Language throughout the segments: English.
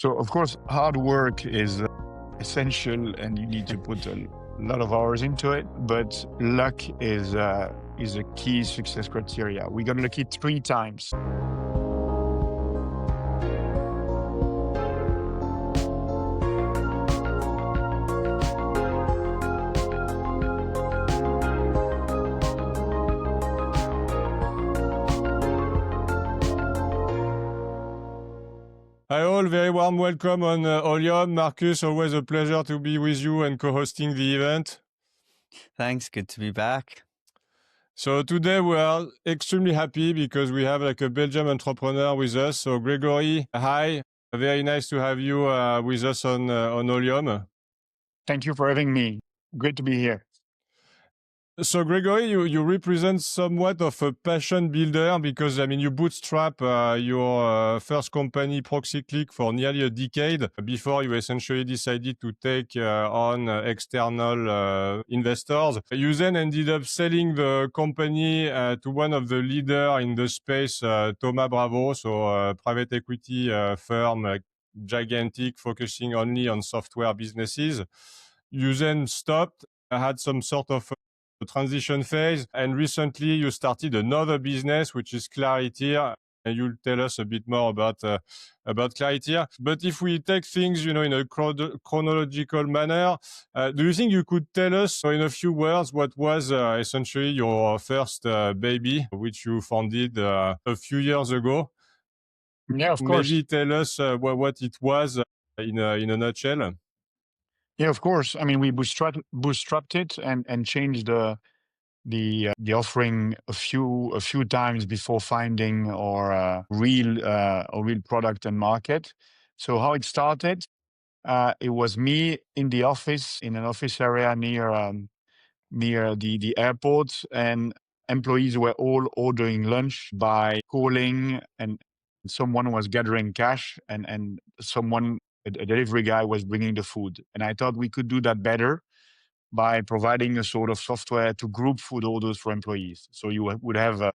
So, of course, hard work is essential and you need to put a lot of hours into it, but luck is a key success criteria. We got lucky 3 times. Hi all, very warm welcome on Aulium. Marcus, always a pleasure to be with you and co-hosting the event. Thanks, good to be back. So today we are extremely happy because we have like a Belgian entrepreneur with us. So Gregory, hi, very nice to have you with us on Aulium. Thank you for having me. Great to be here. So Gregory, you represent somewhat of a passion builder because, I mean, you bootstrap your first company, Proxyclick, for nearly a decade before you essentially decided to take on external investors. You then ended up selling the company to one of the leaders in the space, Thoma Bravo, so a private equity firm, gigantic, focusing only on software businesses. You then stopped, had some sort of transition phase, and recently you started another business, which is Clariteer. And you'll tell us a bit more about Clariteer. But if we take things, in a chronological manner, do you think you could tell us in a few words what was essentially your first baby, which you founded a few years ago? Yeah, of course. Maybe tell us what it was in a nutshell. Yeah, of course. I mean, we bootstrapped it and changed the offering a few times before finding our real product and market. So how it started, it was me in the office, in an office area near the airport, and employees were all ordering lunch by calling, and someone was gathering cash, and a delivery guy was bringing the food. And I thought we could do that better by providing a sort of software to group food orders for employees. So you would have the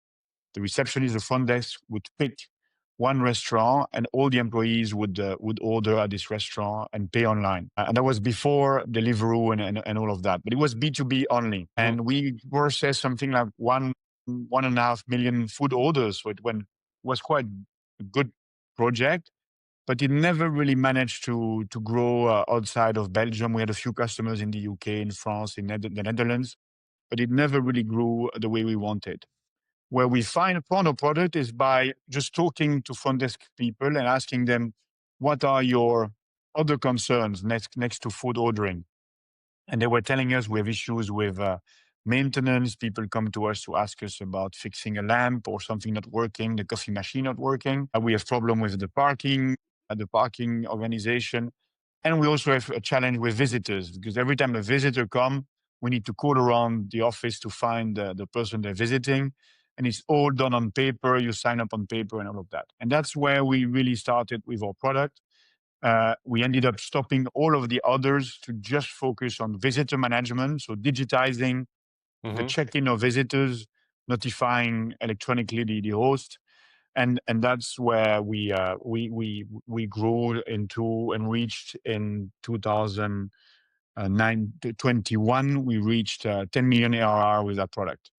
receptionist, the front desk would pick one restaurant, and all the employees would order at this restaurant and pay online. And that was before Deliveroo and all of that. But it was B2B only. And we processed something like 1.5 million food orders. So it was quite a good project, but it never really managed to grow outside of Belgium. We had a few customers in the UK, in France, in the Netherlands, but it never really grew the way we wanted. Where we found a product is by just talking to front desk people and asking them, what are your other concerns next to food ordering? And they were telling us we have issues with maintenance. People come to us to ask us about fixing a lamp or something not working, the coffee machine not working. We have problem with the parking organization. And we also have a challenge with visitors, because every time a visitor comes, we need to call around the office to find the person they're visiting. And it's all done on paper. You sign up on paper and all of that. And that's where we really started with our product. We ended up stopping all of the others to just focus on visitor management. So digitizing the check-in of visitors, notifying electronically the host. And that's where we grew into and reached in 2021. We reached 10 million ARR with that product.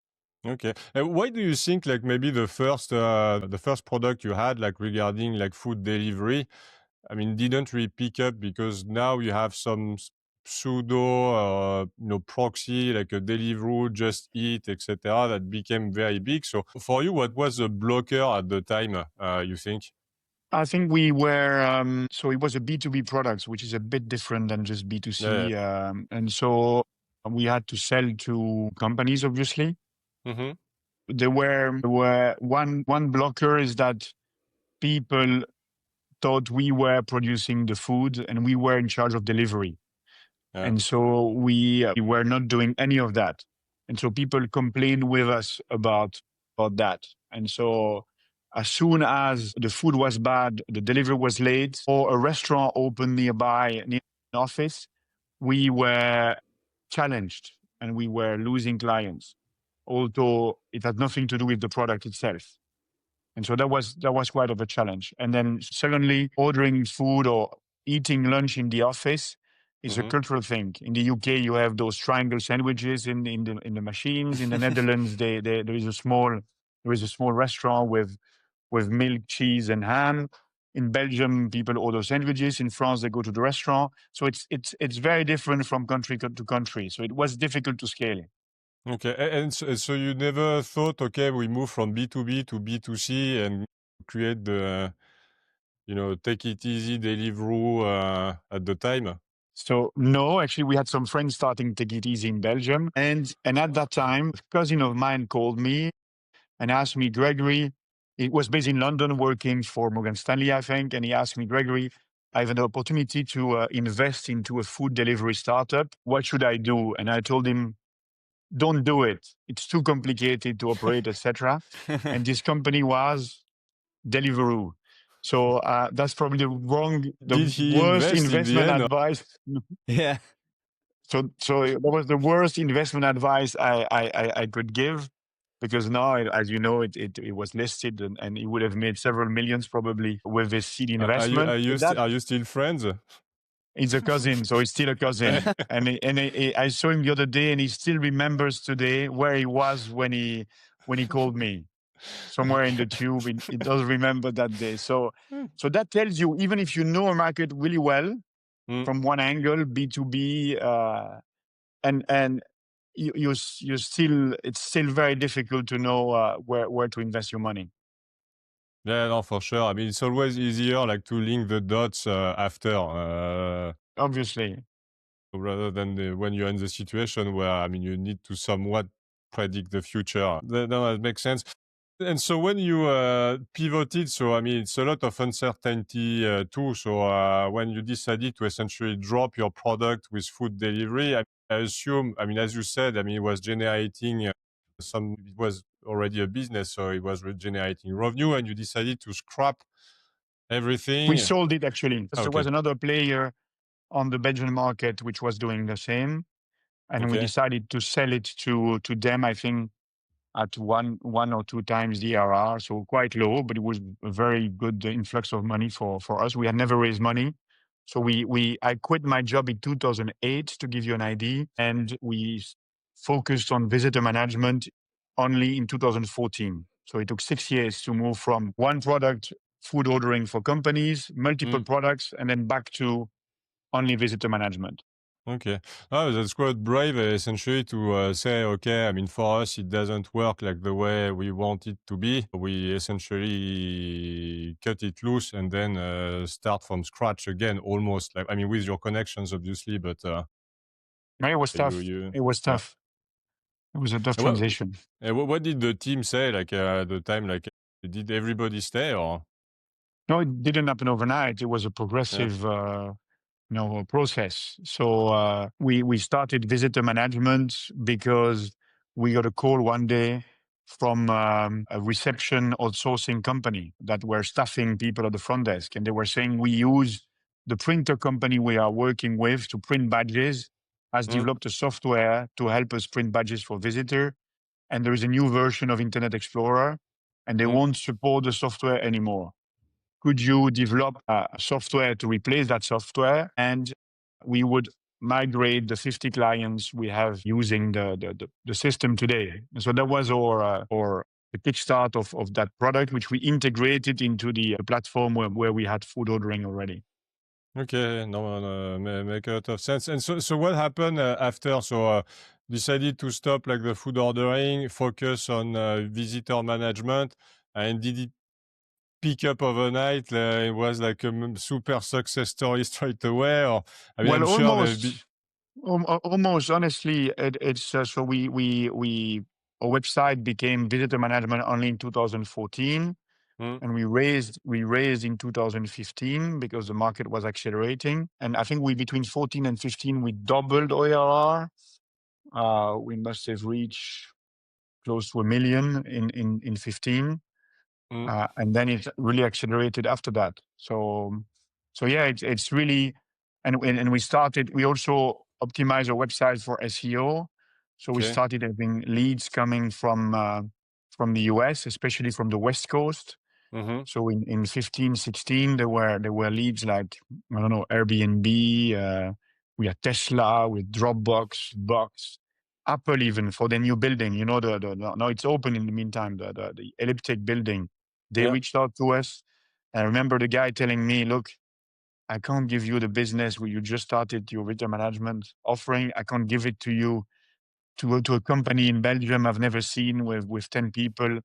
Okay. And why do you think like maybe the first product you had like regarding like food delivery, I mean, didn't really pick up because now you have some pseudo proxy like a Deliveroo, Just Eat, etc. that became very big. So for you, what was the blocker at the time? You think? I think we were, so it was a B2B product, which is a bit different than just B2C. Yeah. And so we had to sell to companies, obviously. There were one blocker is that people thought we were producing the food and we were in charge of delivery. Yeah. And so we were not doing any of that. And so people complained with us about that. And so as soon as the food was bad, the delivery was late, or a restaurant opened near an office, we were challenged and we were losing clients, although it had nothing to do with the product itself. And so that was quite of a challenge. And then secondly, ordering food or eating lunch in the office is a cultural thing. In the UK, you have those triangle sandwiches in the machines. In the Netherlands, there is a small restaurant with milk, cheese, and ham. In Belgium, people order sandwiches. In France, they go to the restaurant. So it's very different from country to country. So it was difficult to scale. Okay, and so you never thought, okay, we move from B2B to B2C and create the, take it easy Deliveroo at the time? So no, actually, we had some friends starting Take It Easy in Belgium. And at that time, a cousin of mine called me and asked me, Gregory, it was based in London working for Morgan Stanley, I think. And he asked me, Gregory, I have an opportunity to invest into a food delivery startup. What should I do? And I told him, don't do it. It's too complicated to operate, etc. And this company was Deliveroo. So that's probably the Did he worst invest in the investment end? advice. Yeah. So that was the worst investment advice I could give, because now, as you know, it was listed and it would have made several millions probably with this seed investment. Are you still friends? He's a cousin, so he's still a cousin. I saw him the other day, and he still remembers today where he was when he called me. Somewhere in the tube, he does remember that day. So that tells you, even if you know a market really well, from one angle, B2B, and you still, it's still very difficult to know where to invest your money. Yeah, no, for sure. I mean, it's always easier like to link the dots after. Obviously. Rather than when you're in the situation where, I mean, you need to somewhat predict the future. That makes sense. And so when you pivoted, so I mean, it's a lot of uncertainty too. So when you decided to essentially drop your product with food delivery, I assume, I mean, as you said, I mean, it was generating it was already a business, so it was generating revenue, and you decided to scrap everything. We sold it, actually. Okay. There was another player on the Belgian market which was doing the same, and we decided to sell it to them, I think, at one or two times the ARR, so quite low, but it was a very good influx of money for us. We had never raised money. So I quit my job in 2008, to give you an idea, and we focused on visitor management only in 2014. So it took 6 years to move from one product, food ordering for companies, multiple products, and then back to only visitor management. Okay. Oh, that's quite brave, essentially, to say, okay, I mean, for us, it doesn't work like the way we want it to be. We essentially cut it loose and then start from scratch again, almost. Like, I mean, with your connections, obviously, but it was tough. It was tough. It was a tough transition. What did the team say, like, at the time? Like, did everybody stay, or? No, it didn't happen overnight. It was a progressive process. So we started visitor management because we got a call one day from a reception outsourcing company that were staffing people at the front desk. And they were saying, we use the printer company we are working with to print badges, has developed a software to help us print badges for visitor. And there is a new version of Internet Explorer, and they won't support the software anymore. Could you develop a software to replace that software? And we would migrate the 50 clients we have using the system today. And so that was the kickstart of that product, which we integrated into the platform where we had food ordering already. Okay, no, make a lot of sense. And so what happened after? So decided to stop like the food ordering, focus on visitor management, and did it pick up overnight? It was like a super success story straight away, or I mean, well, I'm almost, sure almost. Honestly, it's so our website became visitor management only in 2014. And we raised in 2015 because the market was accelerating. And I think between 14 and 15, we doubled OERR. We must have reached close to 1 million in 15. And then it really accelerated after that. So yeah, it's really, and we also optimized our website for SEO. So we started having leads coming from the US, especially from the West Coast. Mm-hmm. So in 15, 16, there were leads like, I don't know, Airbnb, we had Tesla, with Dropbox, Box, Apple even for the new building. You know, now it's open in the meantime, the elliptic building. They Yeah. reached out to us. I remember the guy telling me, look, I can't give you the business where you just started your retail management offering. I can't give it to you to go to a company in Belgium I've never seen with 10 people.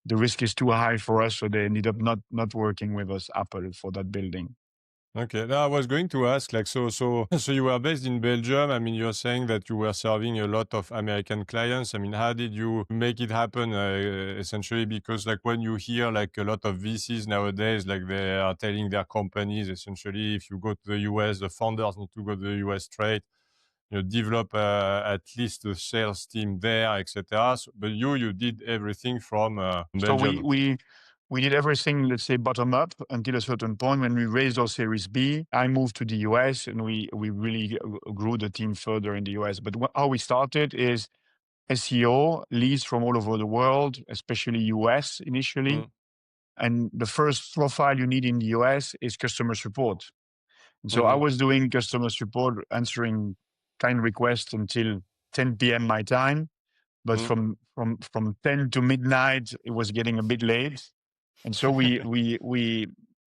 The risk is too high for us, so they ended up not working with us, Apple, for that building. Okay. Now I was going to ask, like, so you were based in Belgium. I mean, you're saying that you were serving a lot of American clients. I mean, how did you make it happen? Essentially, because like when you hear like a lot of VCs nowadays, like they are telling their companies, essentially, if you go to the US, the founders need to go to the US straight. You know, develop at least a sales team there, etc. So, but you did everything from So Belgium. we did everything, let's say, bottom up until a certain point. When we raised our Series B, I moved to the US and we really grew the team further in the US. But how we started is SEO, leads from all over the world, especially US initially. Mm. And the first profile you need in the US is customer support. And so I Mm-hmm. was doing customer support, answering client requests until 10 p.m. my time. But Mm. from 10 to midnight, it was getting a bit late. And so we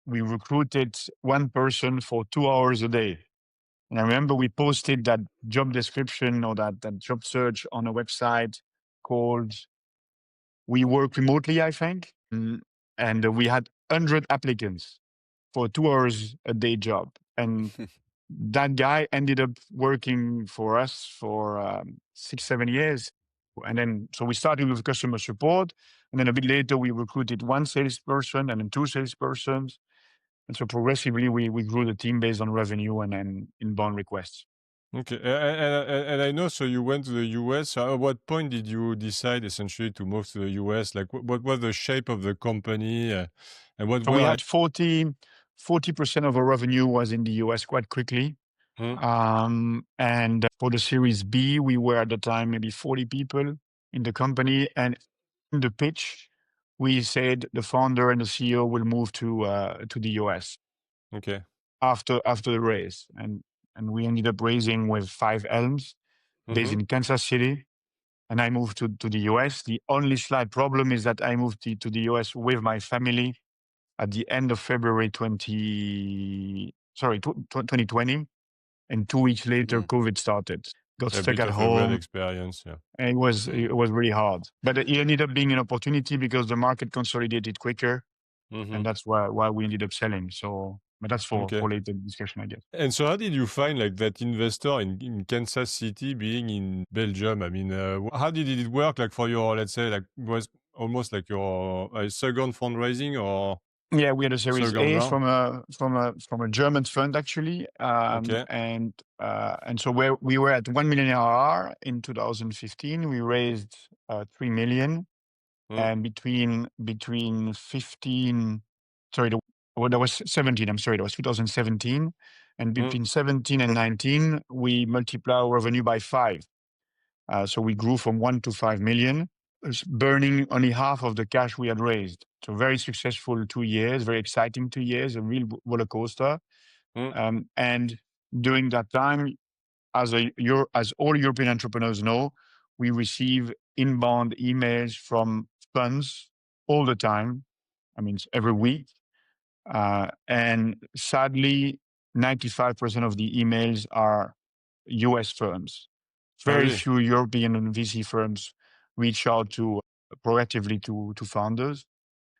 recruited one person for 2 hours a day. And I remember we posted that job description or that job search on a website called We Work Remotely, I think. And we had 100 applicants for 2 hours a day job. And that guy ended up working for us for 6, 7 years. And then, so we started with customer support. And then a bit later, we recruited one salesperson and then two salespersons. And so progressively, we grew the team based on revenue and then inbound requests. Okay, and I know, so you went to the US. At what point did you decide essentially to move to the US? Like, what was the shape of the company, and what So we were? had 40% of our revenue was in the US quite quickly. And for the Series B, we were at the time maybe 40 people in the company. And in the pitch, we said the founder and the CEO will move to the US Okay. after the raise. And we ended up raising with 5 Elms based Mm-hmm. in Kansas City. And I moved to the US. The only slight problem is that I moved to the US with my family at the end of February 2020. And 2 weeks later, COVID started. Got A stuck bit at of a weird home. experience, yeah. And it was really hard. But it ended up being an opportunity because the market consolidated quicker. Mm-hmm. And that's why we ended up selling. So, but that's for Okay. later discussion, I guess. And so how did you find like that investor in Kansas City being in Belgium? I mean, how did it work? Like for your, let's say, like was almost like your second fundraising or Yeah, we had a Series second A round? from a German fund actually, Okay. and so we were at 1 million ARR in 2015. We raised 3 million, Mm. and between 15, sorry, that was 17. I'm sorry, that was 2017, and Mm. between 17 and 19, we multiply our revenue by 5. So we grew from 1 to 5 million, burning only half of the cash we had raised. So very successful 2 years, very exciting 2 years, a real roller coaster. Mm. And during that time, as all European entrepreneurs know, we receive inbound emails from funds all the time. I mean, every week. And sadly, 95% of the emails are US firms. Oh, Very really? few European VC firms reach out proactively to founders.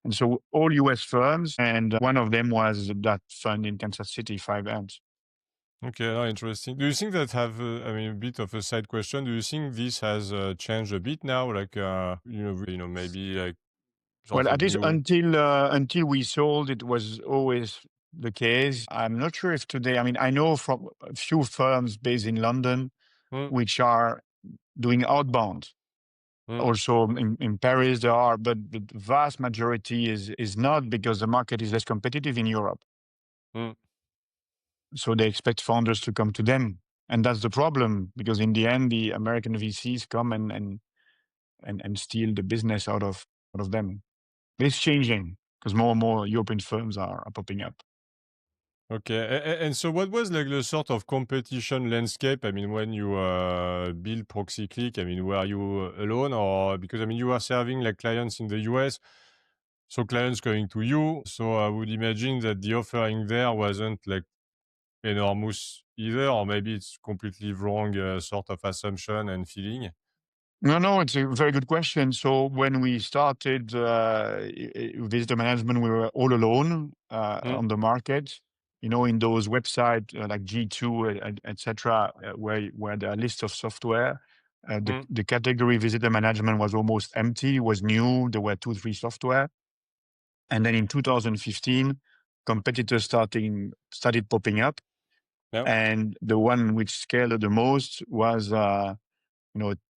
And so all US firms, and one of them was that fund in Kansas City, 5 Ants. Okay, interesting. Do you think that have, I mean, a bit of a side question. Do you think this has changed a bit now? Like, maybe like sort Well, of at least new. until we sold, it was always the case. I'm not sure if today, I mean, I know from a few firms based in London, Mm. which are doing outbound. Mm. Also in Paris there are, but the vast majority is not, because the market is less competitive in Europe. Mm. So they expect founders to come to them. And that's the problem, because in the end, the American VCs come and steal the business out of them. But it's changing. because more and more European firms are popping up. Okay. And so what was like the sort of competition landscape? I mean, when you build Proxyclick, I mean, were you alone or because, I mean, you are serving like clients in the US, so clients going to you. So I would imagine that the offering there wasn't like enormous either, or maybe it's completely wrong sort of assumption and feeling. No, it's a very good question. So when we started visitor management, we were all alone on the market. You know, in those websites like G2, etc., where there are lists of software. The category visitor management was almost empty. It was new. There were 2-3 software. And then in 2015, competitors started popping up. Yep. And the one which scaled the most was,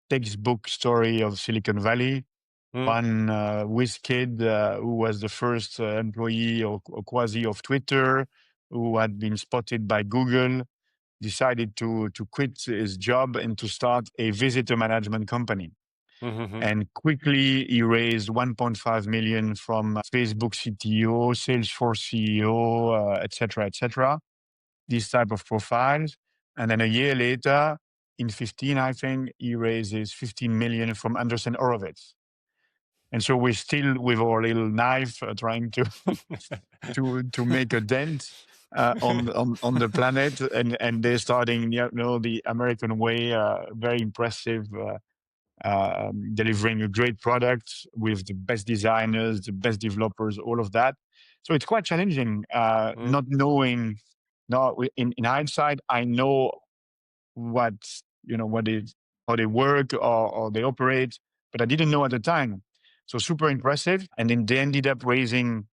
textbook story of Silicon Valley. One whiz kid who was the first employee or quasi of Twitter, who had been spotted by Google, decided to quit his job and to start a visitor management company. And quickly he raised 1.5 million from Facebook CTO, Salesforce CEO, etc. These type of profiles. And then a year later, in 15, I think, he raises 15 million from Anderson Horowitz. And so we're still with our little knife trying to make a dent on the planet, and they're starting, the American way, very impressive, delivering a great product with the best designers, the best developers, all of that. So it's quite challenging, not knowing. Now, in hindsight, I know how they work or they operate, but I didn't know at the time. So super impressive. And then they ended up raising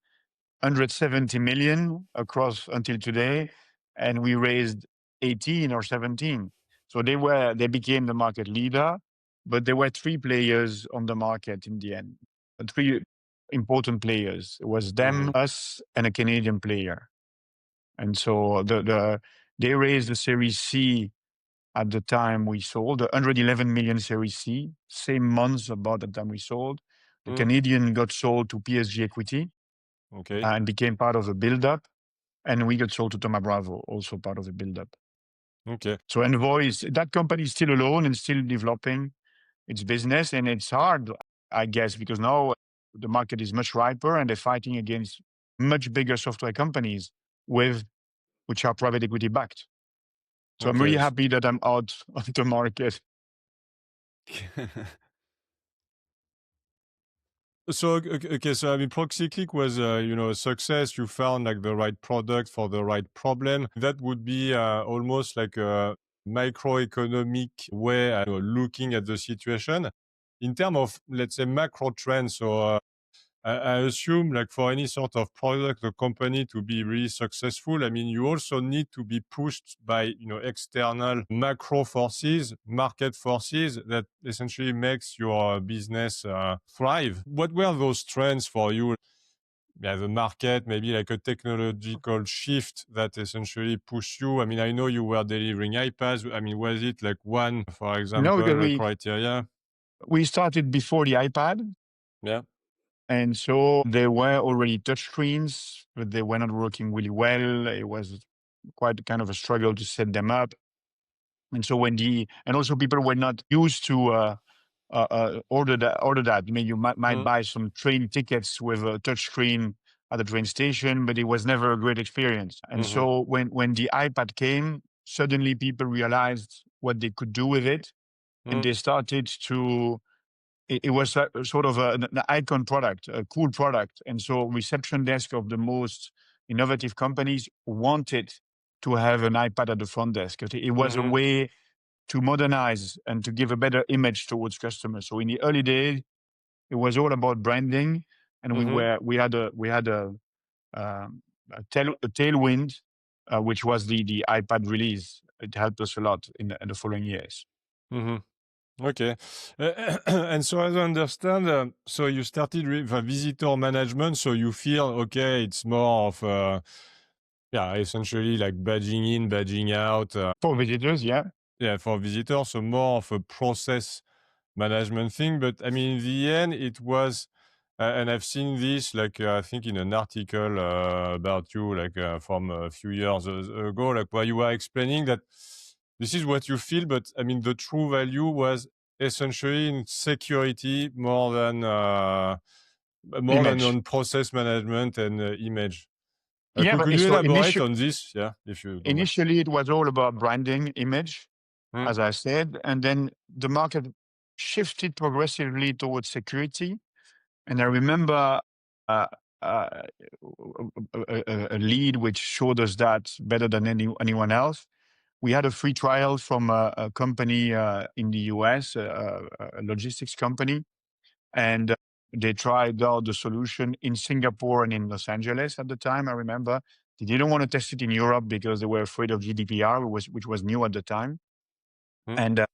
170 million across until today, and we raised 18 or 17. So they became the market leader, but there were 3 players on the market in the end. 3 important players. It was them, us, and a Canadian player. And so they raised the Series C at the time we sold, the 111 million Series C, same month about the time we sold. The Canadian got sold to PSG Equity and became part of the build-up. And we got sold to Thoma Bravo, also part of the build-up. Okay. So Envoy, that company is still alone and still developing its business. And it's hard, I guess, because now the market is much riper and they're fighting against much bigger software companies which are private equity backed. So I'm really happy that I'm out of the market. So, okay, so I mean, Proxyclick was, a success. You found like the right product for the right problem. That would be almost like a microeconomic way of looking at the situation. In terms of, let's say, macro trends, so I assume like for any sort of product or company to be really successful, I mean, you also need to be pushed by, external macro forces, market forces that essentially makes your business thrive. What were those trends for you? Yeah, the market, maybe like a technological shift that essentially pushed you. I mean, I know you were delivering iPads. I mean, was it like one, for example, because criteria? we started before the iPad. Yeah. And so there were already touchscreens, but they were not working really well. It was quite kind of a struggle to set them up. And so and also people were not used to order that. I mean, you might buy some train tickets with a touchscreen at the train station, but it was never a great experience. And so when the iPad came, suddenly people realized what they could do with it, and they started to. It was sort of an icon product, a cool product. And so reception desk of the most innovative companies wanted to have an iPad at the front desk. It was a way to modernize and to give a better image towards customers. So in the early days, it was all about branding, and we had a tailwind, which was the iPad release. It helped us a lot in the following years. Okay. And so as I understand, so you started with visitor management, so you feel, okay, it's more of, essentially like badging in, badging out. For visitors, yeah. Yeah, for visitors, so more of a process management thing. But I mean, in the end, it was And I've seen this, like, I think in an article about you, like from a few years ago, like where you were explaining that this is what you feel, but I mean, the true value was essentially in security more than Image. on process management and image. Yeah, Could but you so elaborate on this? Yeah, if you don't mind. initially it was all about branding, image, Hmm. as I said, and then the market shifted progressively towards security. And I remember uh, uh, a lead which showed us that better than anyone else. We had a free trial from a company in the US, a logistics company, and they tried out the solution in Singapore and in Los Angeles at the time. I remember they didn't want to test it in Europe because they were afraid of GDPR, which was new at the time. Hmm. And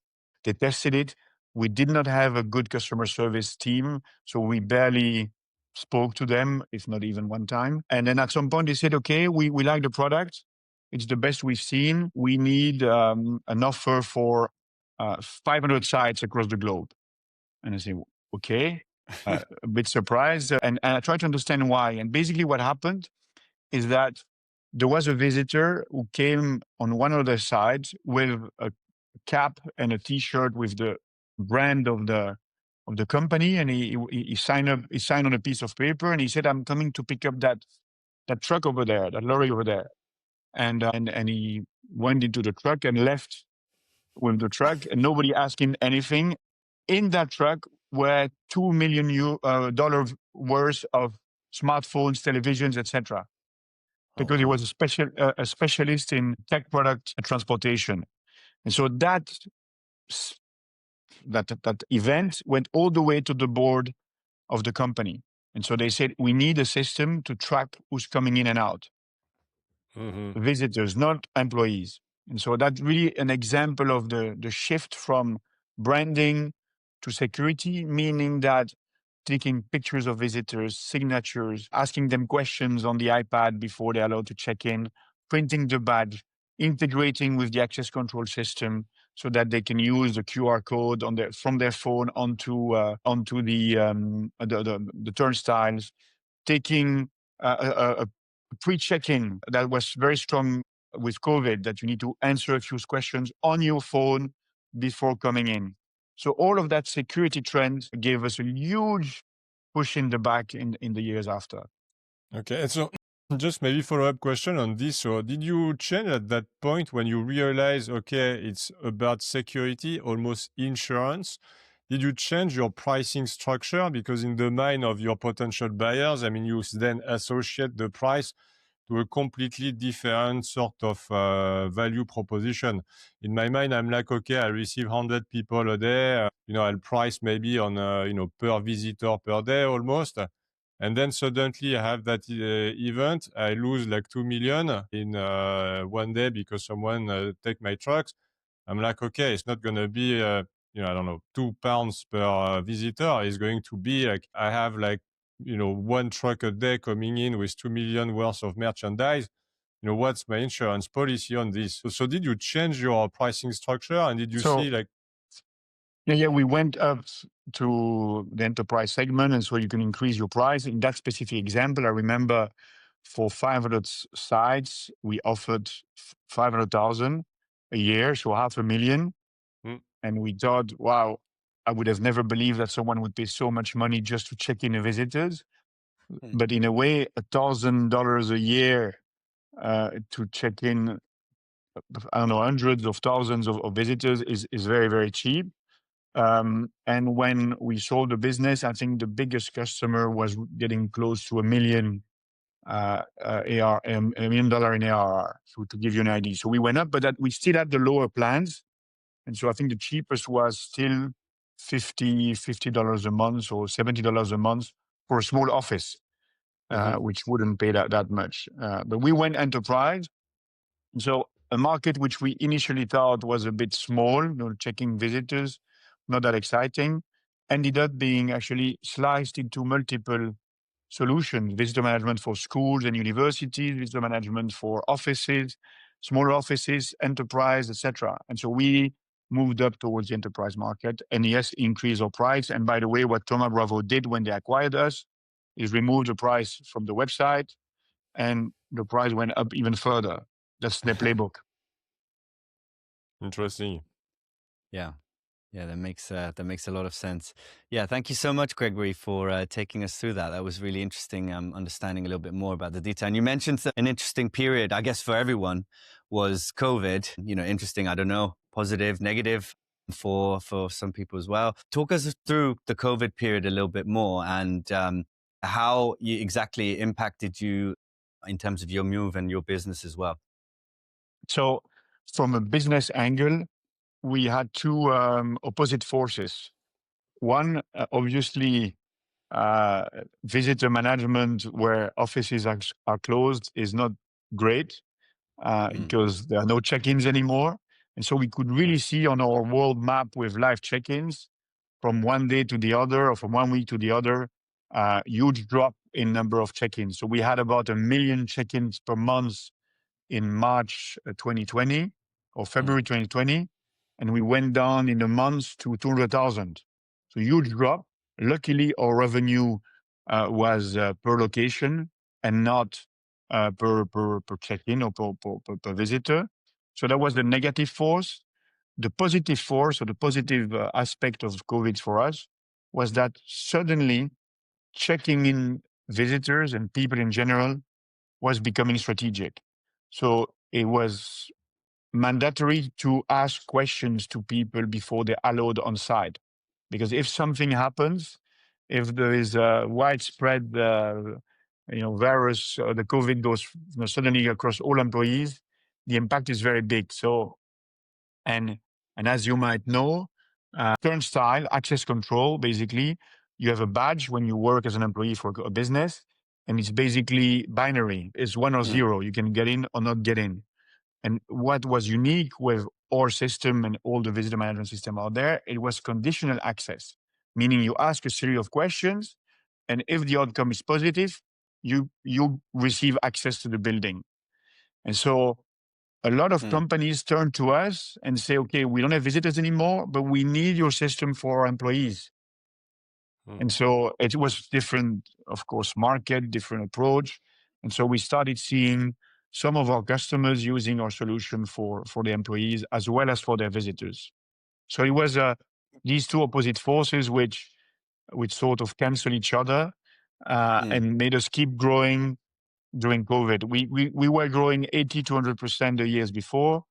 they tested it. We did not have a good customer service team, so we barely spoke to them, if not even one time. And then at some point they said, okay, we like the product. It's the best we've seen. We need an offer for 500 sites across the globe. And I say, okay, a bit surprised. And I tried to understand why. And basically what happened is that there was a visitor who came on one of the sides with a cap and a T-shirt with the brand of the company, and he signed on a piece of paper, and he said, "I'm coming to pick up that truck over there, that lorry over there," and he went into the truck and left with the truck, and nobody asked him anything. In that truck were $2 million worth of smartphones, televisions, etc. Because he was a specialist in tech product transportation, and so that event went all the way to the board of the company. And so they said, we need a system to track who's coming in and out, visitors, not employees. And so that's really an example of the shift from branding to security, meaning that taking pictures of visitors, signatures, asking them questions on the iPad before they're allowed to check in, printing the badge, integrating with the access control system so that they can use the QR code from their phone onto the turnstiles, taking a pre-check-in that was very strong with COVID, that you need to answer a few questions on your phone before coming in. So all of that security trend gave us a huge push in the back in the years after. Okay, and so just maybe follow-up question on this. So did you change at that point when you realize, okay, it's about security, almost insurance? Did you change your pricing structure? Because in the mind of your potential buyers, I mean, you then associate the price to a completely different sort of value proposition. In my mind, I'm like, okay, I receive 100 people a day. I'll price maybe on, per visitor per day almost. And then suddenly I have that event. I lose like 2 million in one day because someone take my trucks. I'm like, okay, it's not going to be, I don't know, £2 per visitor. It's going to be like, I have like, one truck a day coming in with 2 million worth of merchandise. What's my insurance policy on this? So did you change your pricing structure, and did you So see like, yeah, we went up to the enterprise segment, and so you can increase your price. In that specific example, I remember for 500 sites, we offered 500,000 a year, so 500,000. And we thought, wow, I would have never believed that someone would pay so much money just to check in the visitors. But in a way, $1,000 a year to check in, I don't know, hundreds of thousands of visitors is very, very cheap. And when we sold the business, I think the biggest customer was getting close to $1 million $1 million in ARR. So to give you an idea, so we went up, but that we still had the lower plans. And so I think the cheapest was still $50 a month or $70 a month for a small office, which wouldn't pay that much. But we went enterprise. So a market which we initially thought was a bit small, checking visitors, not that exciting, ended up being actually sliced into multiple solutions: visitor management for schools and universities, visitor management for offices, smaller offices, enterprise, etc. And so we moved up towards the enterprise market, and yes, increased our price. And by the way, what Thoma Bravo did when they acquired us is remove the price from the website, and the price went up even further. That's the playbook. Interesting. Yeah. Yeah, that makes a lot of sense. Yeah, thank you so much, Gregory, for taking us through that. That was really interesting, understanding a little bit more about the detail. And you mentioned that an interesting period, I guess, for everyone was COVID. You know, interesting, I don't know, positive, negative for some people as well. Talk us through the COVID period a little bit more and how you exactly impacted you in terms of your move and your business as well. So from a business angle, we had two opposite forces. One, obviously, visitor management where offices are closed is not great because there are no check-ins anymore. And so we could really see on our world map with live check-ins from one day to the other or from 1 week to the other, huge drop in number of check-ins. So we had about 1 million check-ins per month in March 2020 or February 2020, and we went down in a month to 200,000. So huge drop. Luckily, our revenue was per location and not per check-in or per visitor. So that was the negative force. The positive force or the positive aspect of COVID for us was that suddenly checking in visitors and people in general was becoming strategic. So it was mandatory to ask questions to people before they're allowed on site. Because if something happens, if there is a widespread virus, the COVID goes suddenly across all employees, the impact is very big. So, and as you might know, turnstile, access control, basically, you have a badge when you work as an employee for a business, and it's basically binary. It's 1 or 0. You can get in or not get in. And what was unique with our system and all the visitor management system out there, it was conditional access, meaning you ask a series of questions, and if the outcome is positive, you receive access to the building. And so a lot of companies turn to us and say, okay, we don't have visitors anymore, but we need your system for our employees. And so it was different, of course, market, different approach. And so we started seeing some of our customers using our solution for the employees as well as for their visitors. So it was these two opposite forces which sort of cancel each other and made us keep growing during COVID. We were growing 80 to 100% the years before.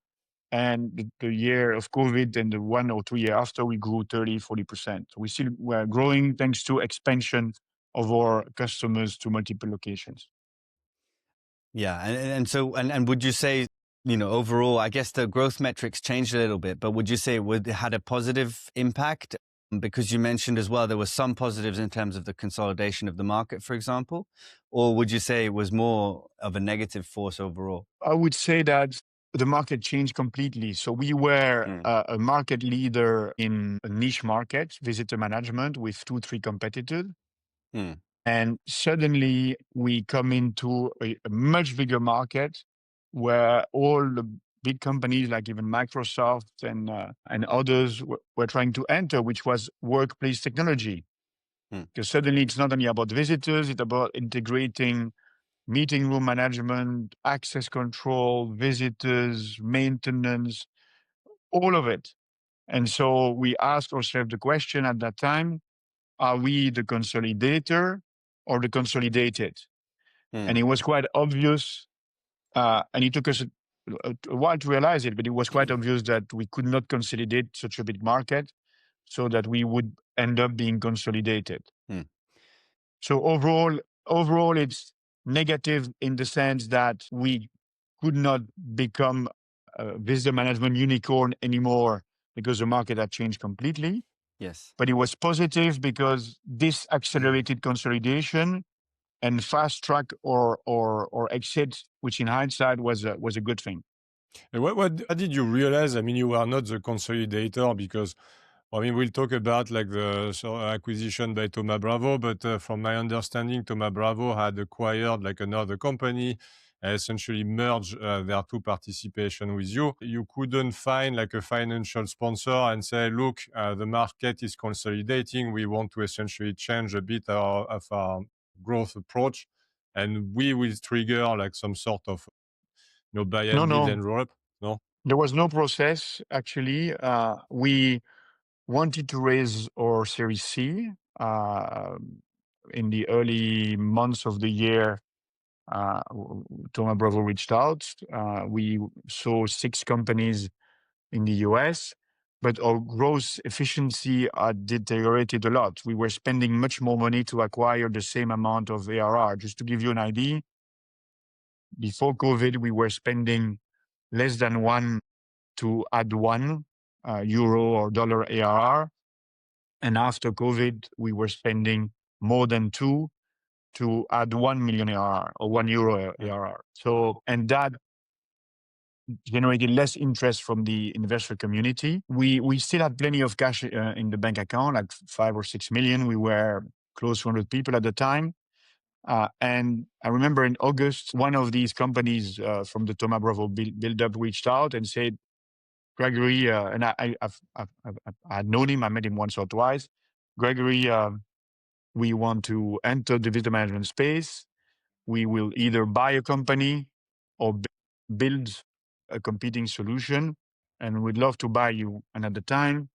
And the year of COVID and the 1 or 2 years after, we grew 30, 40%. We still were growing thanks to expansion of our customers to multiple locations. Yeah. And so would you say, you know, overall, I guess the growth metrics changed a little bit, but would you say it had a positive impact? Because you mentioned as well, there were some positives in terms of the consolidation of the market, for example, or would you say it was more of a negative force overall? I would say that the market changed completely. So we were a market leader in a niche market, visitor management, with 2-3 competitors. And suddenly we come into a much bigger market where all the big companies like even Microsoft and others were trying to enter, which was workplace technology. Because suddenly it's not only about visitors, it's about integrating meeting room management, access control, visitors, maintenance, all of it. And so we asked ourselves the question at that time, are we the consolidator or the consolidated? And it was quite obvious, and it took us a while to realize it, but it was quite obvious that we could not consolidate such a big market so that we would end up being consolidated. So overall, it's negative in the sense that we could not become a visitor management unicorn anymore because the market had changed completely. Yes. But it was positive because this accelerated consolidation and fast track or exit, which in hindsight was a good thing. And how did you realize? I mean, you are not the consolidator because, I mean, we'll talk about like the acquisition by Thoma Bravo, but from my understanding, Thoma Bravo had acquired like another company, essentially merged their two participation with you. You couldn't find like a financial sponsor and say, look, the market is consolidating. We want to essentially change a bit of our growth approach, and we will trigger like some sort of buy No, and build no, envelope? No? there was no process actually. We wanted to raise our Series C in the early months of the year. Thoma Bravo reached out. We saw 6 companies in the US, but our growth efficiency deteriorated a lot. We were spending much more money to acquire the same amount of ARR. Just to give you an idea, before COVID, we were spending less than 1 to add 1 euro or dollar ARR. And after COVID, we were spending more than 2 to add 1 million ARR or 1 euro ARR. So, and that generated less interest from the investor community. We still had plenty of cash in the bank account, like 5 or 6 million. We were close to 100 people at the time. And I remember in August, one of these companies from the Thoma Bravo build-up reached out and said, Gregory, and I've had known him, I met him once or twice. Gregory, we want to enter the visitor management space. We will either buy a company or build a competing solution, and we'd love to buy you. And at the time,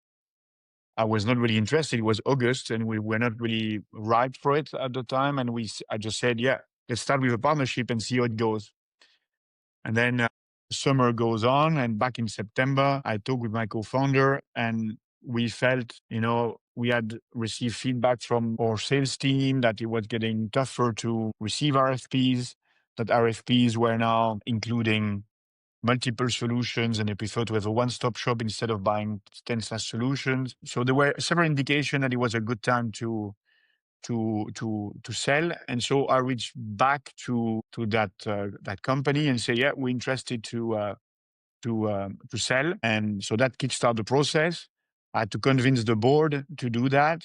I was not really interested. It was August, and we were not really ripe for it at the time. And I just said, yeah, let's start with a partnership and see how it goes. And then summer goes on, and back in September, I talked with my co-founder, and we felt, we had received feedback from our sales team that it was getting tougher to receive RFPs, that RFPs were now including multiple solutions, and they prefer to have a one-stop shop instead of buying 10 SaaS solutions. So there were several indications that it was a good time to sell. And so I reached back to that company and say, yeah, we're interested to sell. And so that kickstarted the process. I had to convince the board to do that,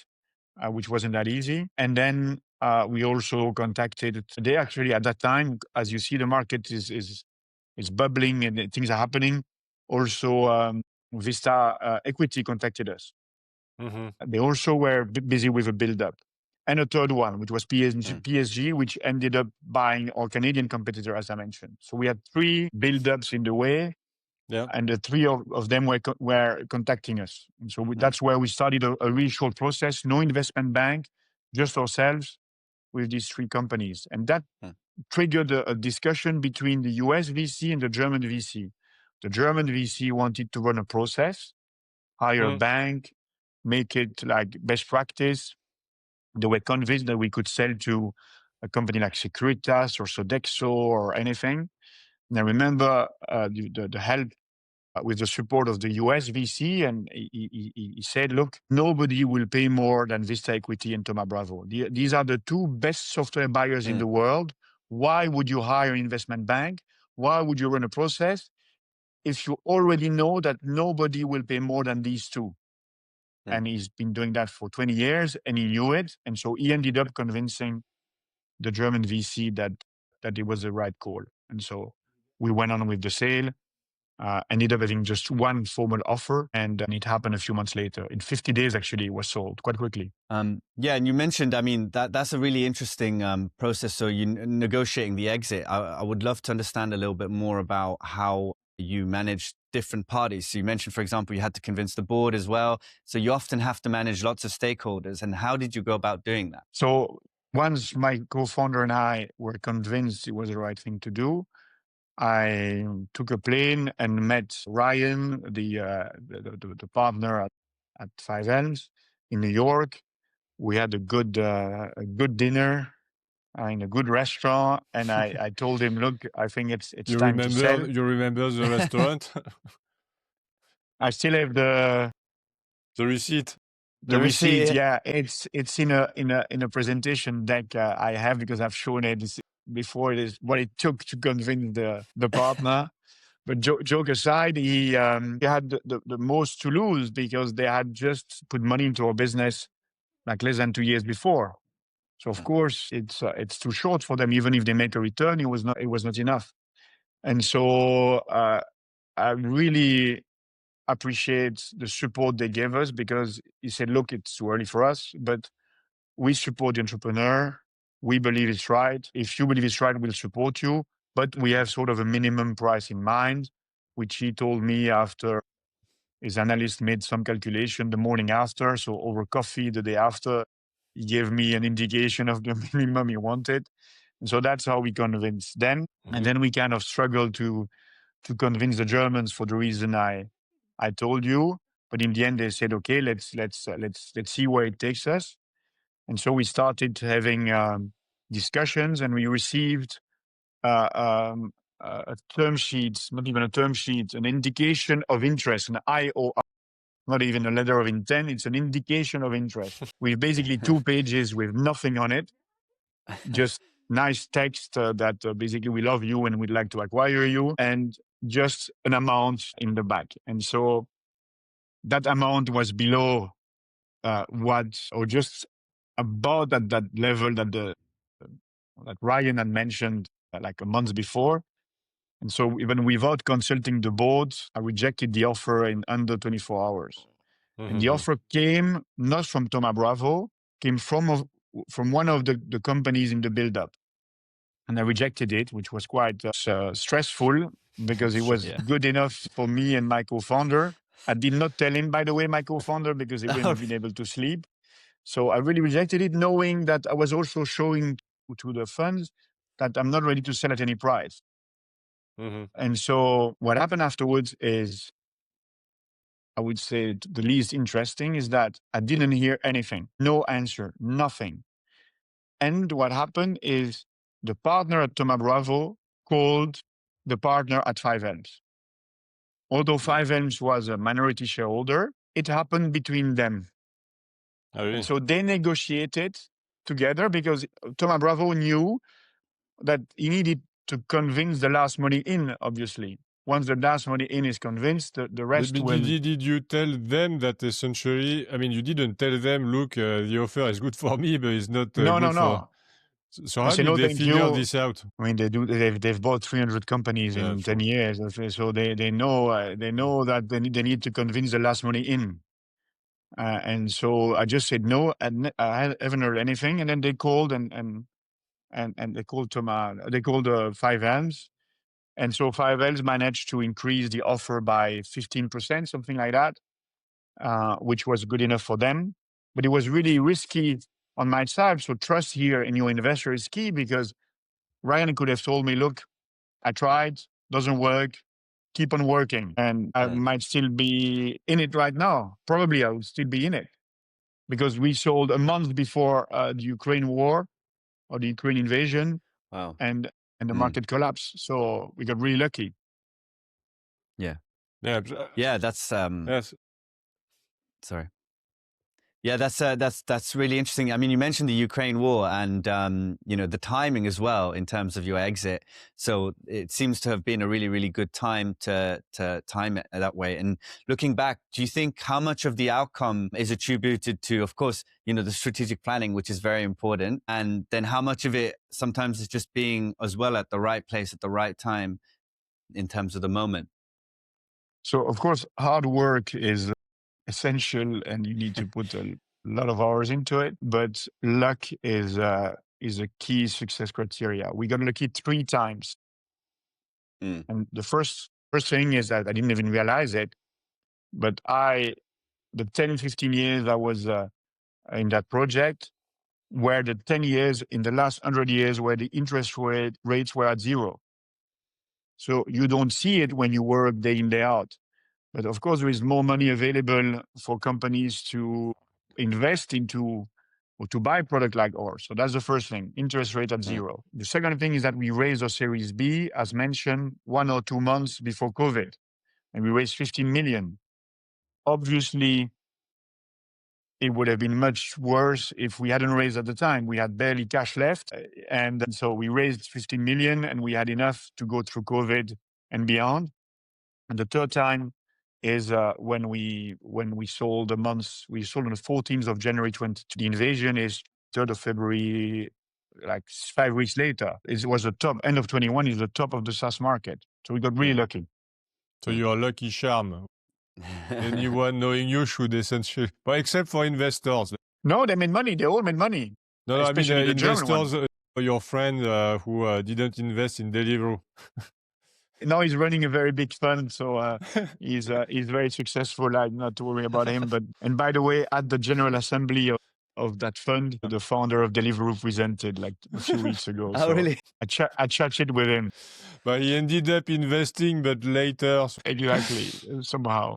which wasn't that easy. And then we also contacted. They actually at that time, as you see, the market is bubbling and things are happening. Also, Vista Equity contacted us. Mm-hmm. They also were busy with a build-up. And a third one, which was PSG, which ended up buying our Canadian competitor, as I mentioned. So we had 3 build-ups in the way, and the 3 of them were contacting us. And so that's where we started a really short process, no investment bank, just ourselves with these 3 companies. And that triggered a discussion between the US VC and the German VC. The German VC wanted to run a process, hire a bank, make it like best practice. They were convinced that we could sell to a company like Securitas or Sodexo or anything. And I remember the help with the support of the US VC, and he said, look, nobody will pay more than Vista Equity and Thoma Bravo. These are the 2 best software buyers in the world. Why would you hire an investment bank? Why would you run a process if you already know that nobody will pay more than these 2? And he's been doing that for 20 years, and he knew it. And so he ended up convincing the German VC that it was the right call. And so we went on with the sale, ended up having just 1 formal offer, and it happened a few months later. In 50 days, actually, it was sold quite quickly. Yeah, and you mentioned, I mean, that's a really interesting process. So you negotiating the exit. I would love to understand a little bit more about how you manage different parties. So you mentioned, for example, you had to convince the board as well. So you often have to manage lots of stakeholders. And how did you go about doing that? So once my co-founder and I were convinced it was the right thing to do, I took a plane and met Ryan, the partner at 5 Elms in New York. We had a good dinner in a good restaurant, and I told him, look, I think it's time to sell. You remember the restaurant? I still have the receipt. The receipt, yeah, it's in a presentation deck I have, because I've shown it before. It is what it took to convince the partner. But joke aside, he had the most to lose, because they had just put money into our business like less than 2 years before. So of course it's too short for them. Even if they make a return, it was not enough. And so I really appreciate the support they gave us, because he said, look, it's too early for us, but we support the entrepreneur. we believe it's right. If you believe it's right, we'll support you. But we have sort of a minimum price in mind, which he told me after his analyst made some calculation the morning after. So over coffee the day after, he gave me an indication of the minimum he wanted. And so that's how we convinced them. And then we kind of struggled to convince the Germans for the reason I told you. But in the end, they said, okay, let's see where it takes us. And so we started having discussions, and we received a term sheet, not even a term sheet, an indication of interest, an IOR, not even a letter of intent. It's an indication of interest. With basically 2 pages with nothing on it, just nice text that basically we love you and we'd like to acquire you, and just an amount in the back. And so that amount was below or just about at that level that Ryan had mentioned like a month before. And so even without consulting the board, I rejected the offer in under 24 hours. And the offer came not from Thoma Bravo, came from one of the companies in the build-up. And I rejected it, which was quite stressful because it was good enough for me and my co-founder. I did not tell him, by the way, my co-founder, because he wouldn't have been able to sleep. So I really rejected it, knowing that I was also showing to the funds that I'm not ready to sell at any price. And so what happened afterwards is, I would say the least interesting, is that I didn't hear anything, no answer, nothing. And what happened is the partner at Thoma Bravo called the partner at 5Elms. Although 5Elms was a minority shareholder, it happened between them. And so they negotiated together because Thoma Bravo knew that he needed to convince the last money in, obviously. Once the last money in is convinced, the rest will... Did you tell them that essentially, I mean, you didn't tell them, look, the offer is good for me, but it's not good for... So how did they figure this out? I mean, they've bought 300 companies in 10 years. So they know that they need to convince the last money in. And so I just said no, and I haven't heard anything. And then they called and they called they called 5Elms. And so 5Elms managed to increase the offer by 15%, something like that, which was good enough for them. But it was really risky on my side. So trust here in your investor is key, because Ryan could have told me, look, I tried, doesn't work, keep on working. And I might still be in it right now. Probably I would still be in it, because we sold a month before the Ukraine war or the Ukraine invasion. Wow. And the market collapsed. So we got really lucky. Yeah. Yeah. That's yes. Sorry. Yeah, that's really interesting. I mean, you mentioned the Ukraine war and the timing as well in terms of your exit. So it seems to have been a really, really good time to time it that way. And looking back, do you think how much of the outcome is attributed to, of course, the strategic planning, which is very important, and then how much of it sometimes is just being as well at the right place at the right time in terms of the moment? So of course, hard work is essential, and you need to put a lot of hours into it. But luck is a key success criteria. We got lucky 3 times, and the first thing is that I didn't even realize it. But the 10, 15 years I was in that project, where the 10 years in the last 100 years where the interest rates were at 0. So you don't see it when you work day in, day out. But of course, there is more money available for companies to invest into or to buy a product like ours. So that's the first thing, interest rate at 0. The second thing is that we raised our Series B, as mentioned, 1 or 2 months before COVID. And we raised 15 million. Obviously, it would have been much worse if we hadn't raised at the time. We had barely cash left. And so we raised 15 million and we had enough to go through COVID and beyond. And the third time is when we sold we sold on the 14th of January 20. The invasion is 3rd of February, like 5 weeks later. It was the top, end of 21 is the top of the SaaS market. So we got really lucky. So you're a lucky charm. Anyone knowing you should essentially, but except for investors. No, they made money. They all made money. No, I mean Especially the German investors. ones. Your friend who didn't invest in Deliveroo. Now he's running a very big fund, so he's very successful. I'm not to worry about him. And by the way, at the general assembly of that fund, the founder of Deliveroo presented like a few weeks ago. Oh, so really? I chatted with him. But he ended up investing, but later. Exactly, somehow.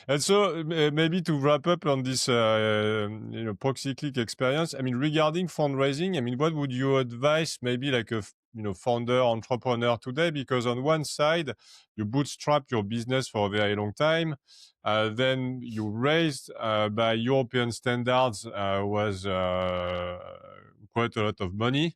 And so maybe to wrap up on this, Proxyclick experience, I mean, regarding fundraising, I mean, what would you advise maybe like a founder, entrepreneur today? Because on one side, you bootstrap your business for a very long time. Then you raised, by European standards, was quite a lot of money.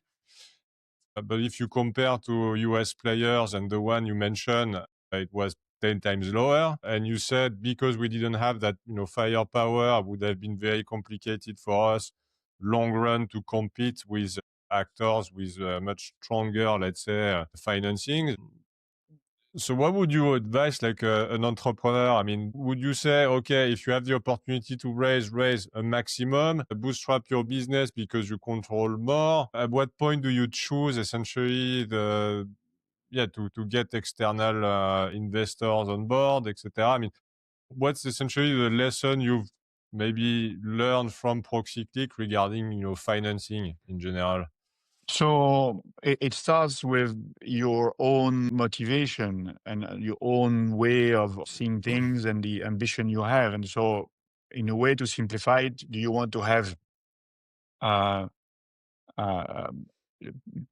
But if you compare to US players and the one you mentioned, it was 10 times lower. And you said because we didn't have that, firepower, it would have been very complicated for us long run to compete with actors with much stronger, let's say, financing. So what would you advise like an entrepreneur? I mean, would you say, okay, if you have the opportunity to raise a maximum, bootstrap your business because you control more? At what point do you choose essentially to get external investors on board, etc.? I mean, what's essentially the lesson you've maybe learned from Proxyclick regarding, financing in general? So it starts with your own motivation and your own way of seeing things and the ambition you have. And so, in a way to simplify it, do you want to have uh, uh,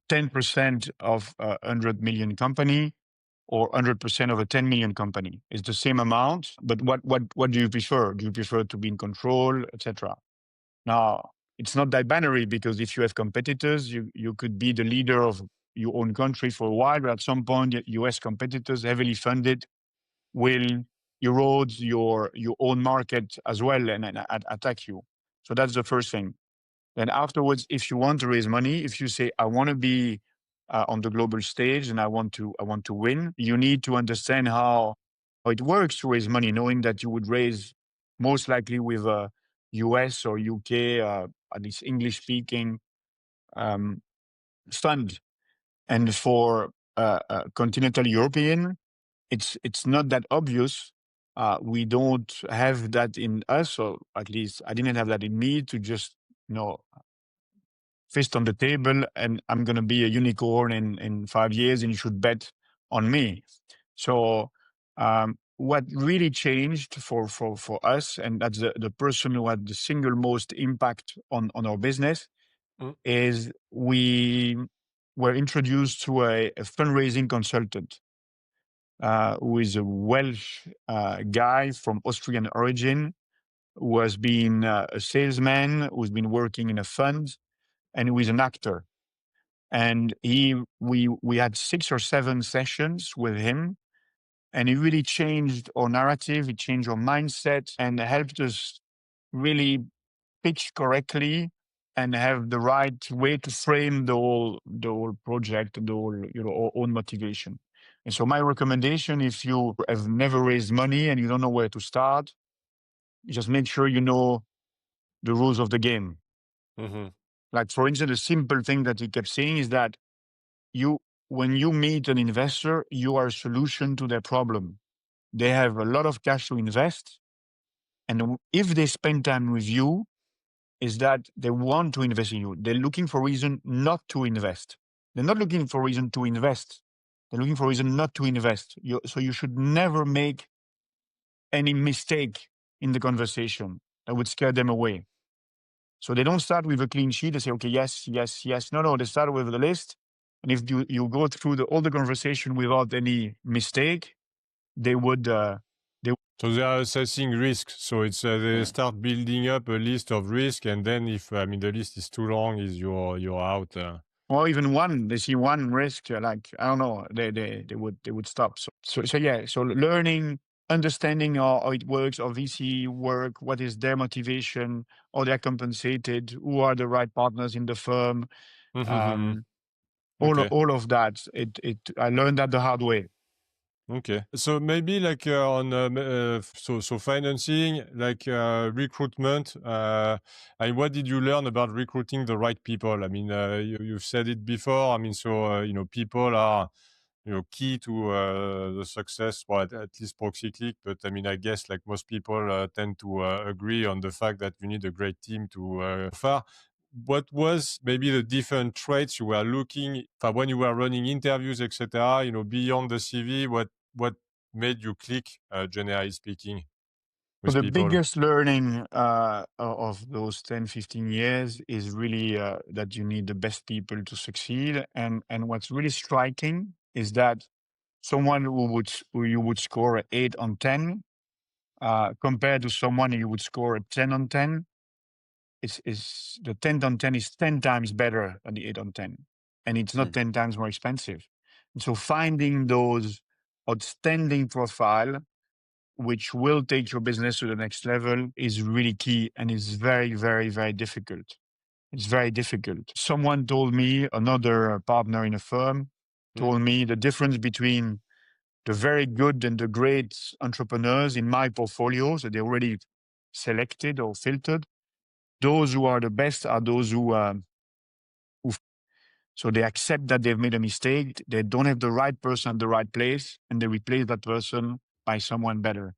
10% of a 100 million company or 100% of a 10 million company? It's the same amount, but what do you prefer? Do you prefer to be in control, etc.? Now, it's not that binary because if you have competitors, you could be the leader of your own country for a while, but at some point, US competitors, heavily funded, will erode your own market as well and attack you. So that's the first thing. Then afterwards, if you want to raise money, if you say, I want to be on the global stage and I want to win, you need to understand how it works to raise money, knowing that you would raise most likely with a US or UK, at least English speaking fund. And for continental European, it's not that obvious. We don't have that in us, or at least I didn't have that in me to just, fist on the table and I'm going to be a unicorn in 5 years and you should bet on me. So what really changed for us, and that's the person who had the single most impact on our business, is we were introduced to a fundraising consultant who is a Welsh guy from Austrian origin, who has been a salesman, who's been working in a fund, and who is an actor. And we had 6 or 7 sessions with him, and he really changed our narrative. He changed our mindset and helped us really pitch correctly and have the right way to frame the whole project, the whole, our own motivation. And so my recommendation, if you have never raised money and you don't know where to start, just make sure you know the rules of the game. Mm-hmm. Like, for instance, a simple thing that he kept saying is that when you meet an investor, you are a solution to their problem. They have a lot of cash to invest. And if they spend time with you, is that they want to invest in you. They're looking for a reason not to invest. They're not looking for a reason to invest. They're looking for a reason not to invest. So you should never make any mistake in the conversation that would scare them away. So they don't start with a clean sheet. They say, okay, yes, yes, yes. No, they start with the list. And if you go through all the conversation without any mistake, they would. So they are assessing risk. So it's they start building up a list of risk, and then if the list is too long, you're out. Or even one, they see one risk, like I don't know, they would stop. So yeah. So learning, understanding how it works, how VC work, what is their motivation, how they're compensated, who are the right partners in the firm. Mm-hmm. All Okay. all of that. I learned that the hard way. Okay. So maybe like so financing, like recruitment. And what did you learn about recruiting the right people? I mean, you've said it before. I mean, so people are key to the success. Well, at least Proxyclick. But I mean, I guess like most people tend to agree on the fact that you need a great team to far. What was maybe the different traits you were looking for when you were running interviews, etc.? Beyond the CV, what made you click, generally speaking, So with the people? biggest learning of those 10, 15 years is really that you need the best people to succeed. And what's really striking is that someone who you would score an 8 on 10 compared to someone you would score a 10 on 10, is the 10 on 10 is 10 times better than the 8 on 10. And it's not 10 times more expensive. And so finding those outstanding profile which will take your business to the next level is really key and is very, very, very difficult. It's very difficult. Someone told me, another partner in a firm told me the difference between the very good and the great entrepreneurs in my portfolio, so they're already selected or filtered. Those who are the best are those who so they accept that they've made a mistake, they don't have the right person at the right place, and they replace that person by someone better.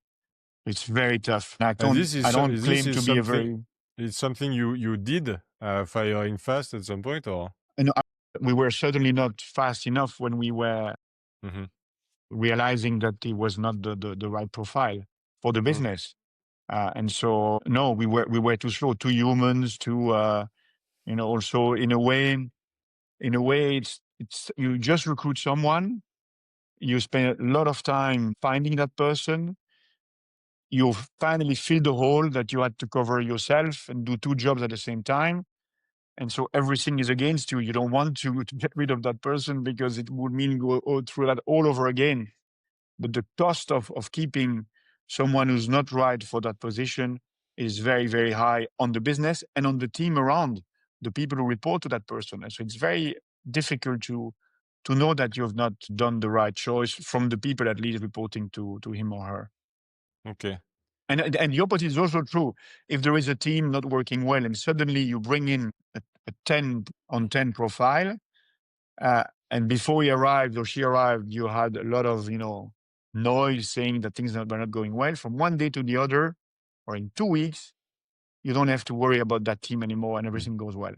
It's very tough. And And I don't this claim to is be a something. very. It's something you did firing fast at some point, or? You know, we were certainly not fast enough when we were Mm-hmm. realizing that it was not the right profile for the business. And so, no, we were too slow, too humans, too, also in a way, it's you just recruit someone, you spend a lot of time finding that person, you finally fill the hole that you had to cover yourself and do two jobs at the same time. And so everything is against you. You don't want to get rid of that person because it would mean go through that all over again. But the cost of keeping someone who's not right for that position is very, very high on the business and on the team around the people who report to that person. And so it's very difficult to know that you have not done the right choice from the people at least reporting to him or her. Okay. And the opposite is also true. If there is a team not working well and suddenly you bring in a 10 on 10 profile, and before he arrived or she arrived, you had a lot of, noise saying that things were not going well. From one day to the other, or in 2 weeks, you don't have to worry about that team anymore and everything goes well.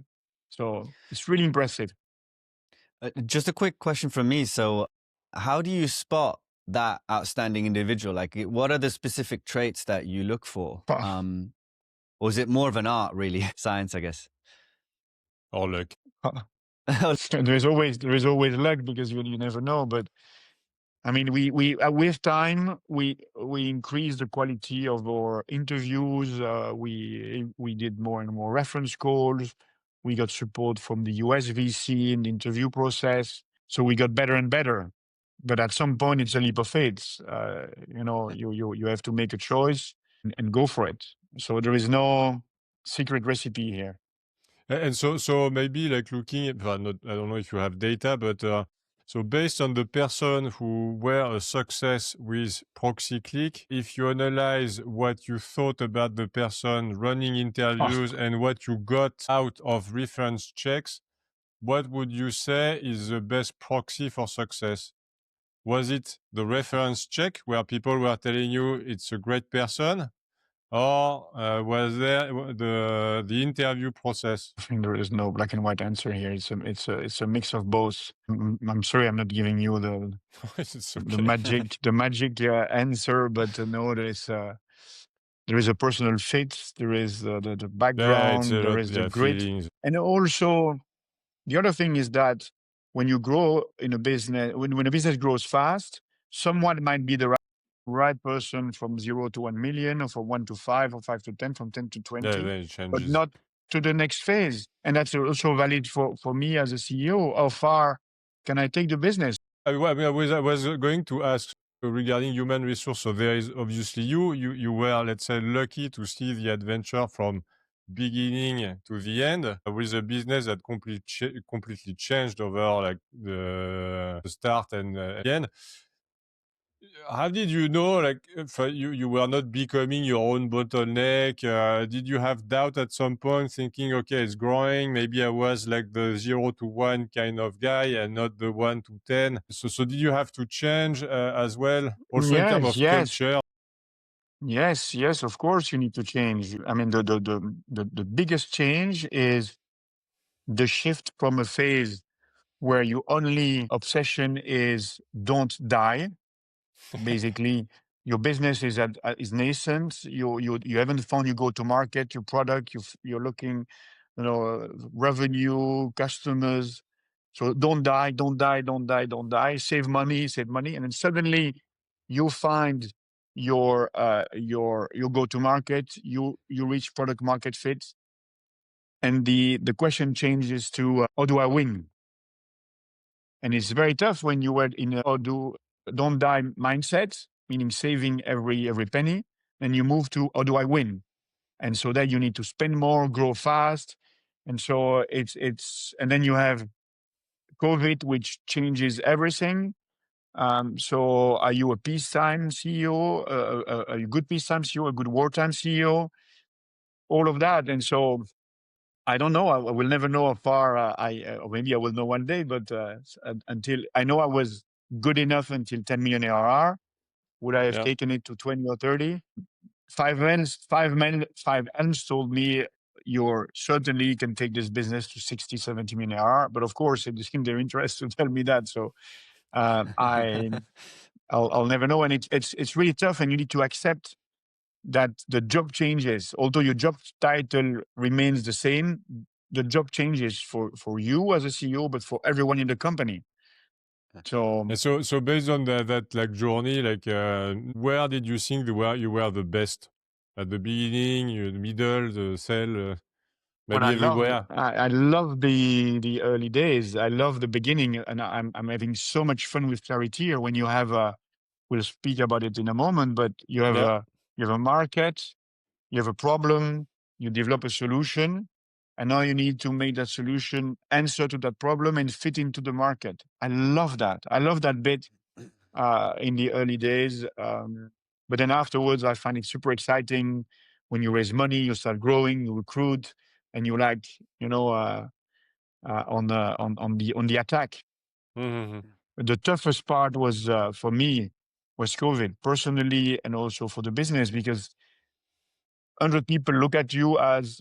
So it's really impressive. Just a quick question from me. So how do you spot that outstanding individual? Like, what are the specific traits that you look for? Or is it more of an art, really? Science, I guess. Or luck. There is always luck because you never know. But I mean, we with time we increased the quality of our interviews. We did more and more reference calls. We got support from the US VC in the interview process. So we got better and better. But at some point, it's a leap of faith. You have to make a choice and go for it. So there is no secret recipe here. And so maybe like looking at, I don't know if you have data, but so based on the person who were a success with Proxyclick, if you analyze what you thought about the person running interviews and what you got out of reference checks, what would you say is the best proxy for success? Was it the reference check where people were telling you it's a great person? Or was there the interview process? I think there is no black and white answer here. It's a mix of both. I'm sorry, I'm not giving you the It's okay. the magic answer, but no, there is a personal fit. There is the background. There is the grit, feelings. and also the other thing is that when you grow in a business, when a business grows fast, someone might be the right person from 0 to 1 million, or from 1 to 5, or 5 to 10, from 10 to 20, Yeah, then it but changes. not to the next phase. And that's also valid for me as a CEO. How far can I take the business? I was going to ask regarding human resource. So there is obviously you were, let's say, lucky to see the adventure from beginning to the end with a business that completely changed over like the start and the end. how did you know, like, if you were not becoming your own bottleneck? Did you have doubt at some point, thinking, okay, it's growing, maybe I was like the 0 to 1 kind of guy and not the 1 to 10? So did you have to change as well, also in terms Yes, of yes, culture? yes. Of course, you need to change. I mean, the biggest change is the shift from a phase where your only obsession is don't die. Basically, your business is nascent. You haven't found your go to market, your product. You're looking, revenue, customers. So don't die, don't die, don't die, don't die. Save money, and then suddenly you find your go to market. You reach product market fit, and the question changes to how do I win? And it's very tough when you were in a don't die mindset, meaning saving every penny, and you move to how do I win? And so that you need to spend more, grow fast. And so and then you have COVID, which changes everything. So are you a peacetime CEO? Are you a good peacetime CEO, a good wartime CEO? All of that. And so I don't know. I will never know how far or maybe I will know one day, but until I know I was good enough until 10 million ARR, would I have Yeah. taken it to 20 or 30? Five hands told me you're certainly can take this business to 60, 70 million ARR. But of course, it is in their interest to tell me that. So I'll never know. And it's really tough, and you need to accept that the job changes. Although your job title remains the same, the job changes for you as a CEO, but for everyone in the company. So And so based on that like journey, like where did you think you were the best? At the beginning, the middle, the sell, what maybe everywhere? I love the early days. I love the beginning, and I'm having so much fun with Clariteer. When you have we'll speak about it in a moment, but you have Yeah. a market, you have a problem, you develop a solution, and now you need to make that solution answer to that problem and fit into the market. I love that. I love that bit in the early days. But then afterwards, I find it super exciting. When you raise money, you start growing, you recruit, and you like, on the attack. Mm-hmm. The toughest part was for me was COVID personally, and also for the business, because 100 people look at you as,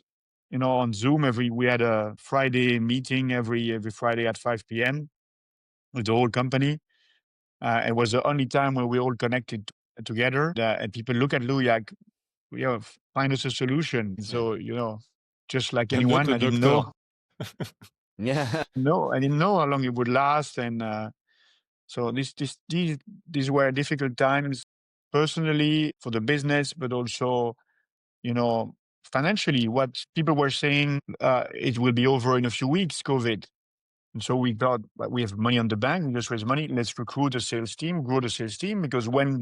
on Zoom. We had a Friday meeting every Friday at 5 p.m. with the whole company. It was the only time when we all connected together. And people look at Louis like, find us a solution. So, just like I'm not anyone, a I didn't doctor. know. Yeah. No, I didn't know how long it would last. And so these were difficult times personally for the business, but also, financially. What people were saying, it will be over in a few weeks, COVID. And so we thought, well, we have money on the bank, we just raise money, let's recruit a sales team, grow the sales team, because when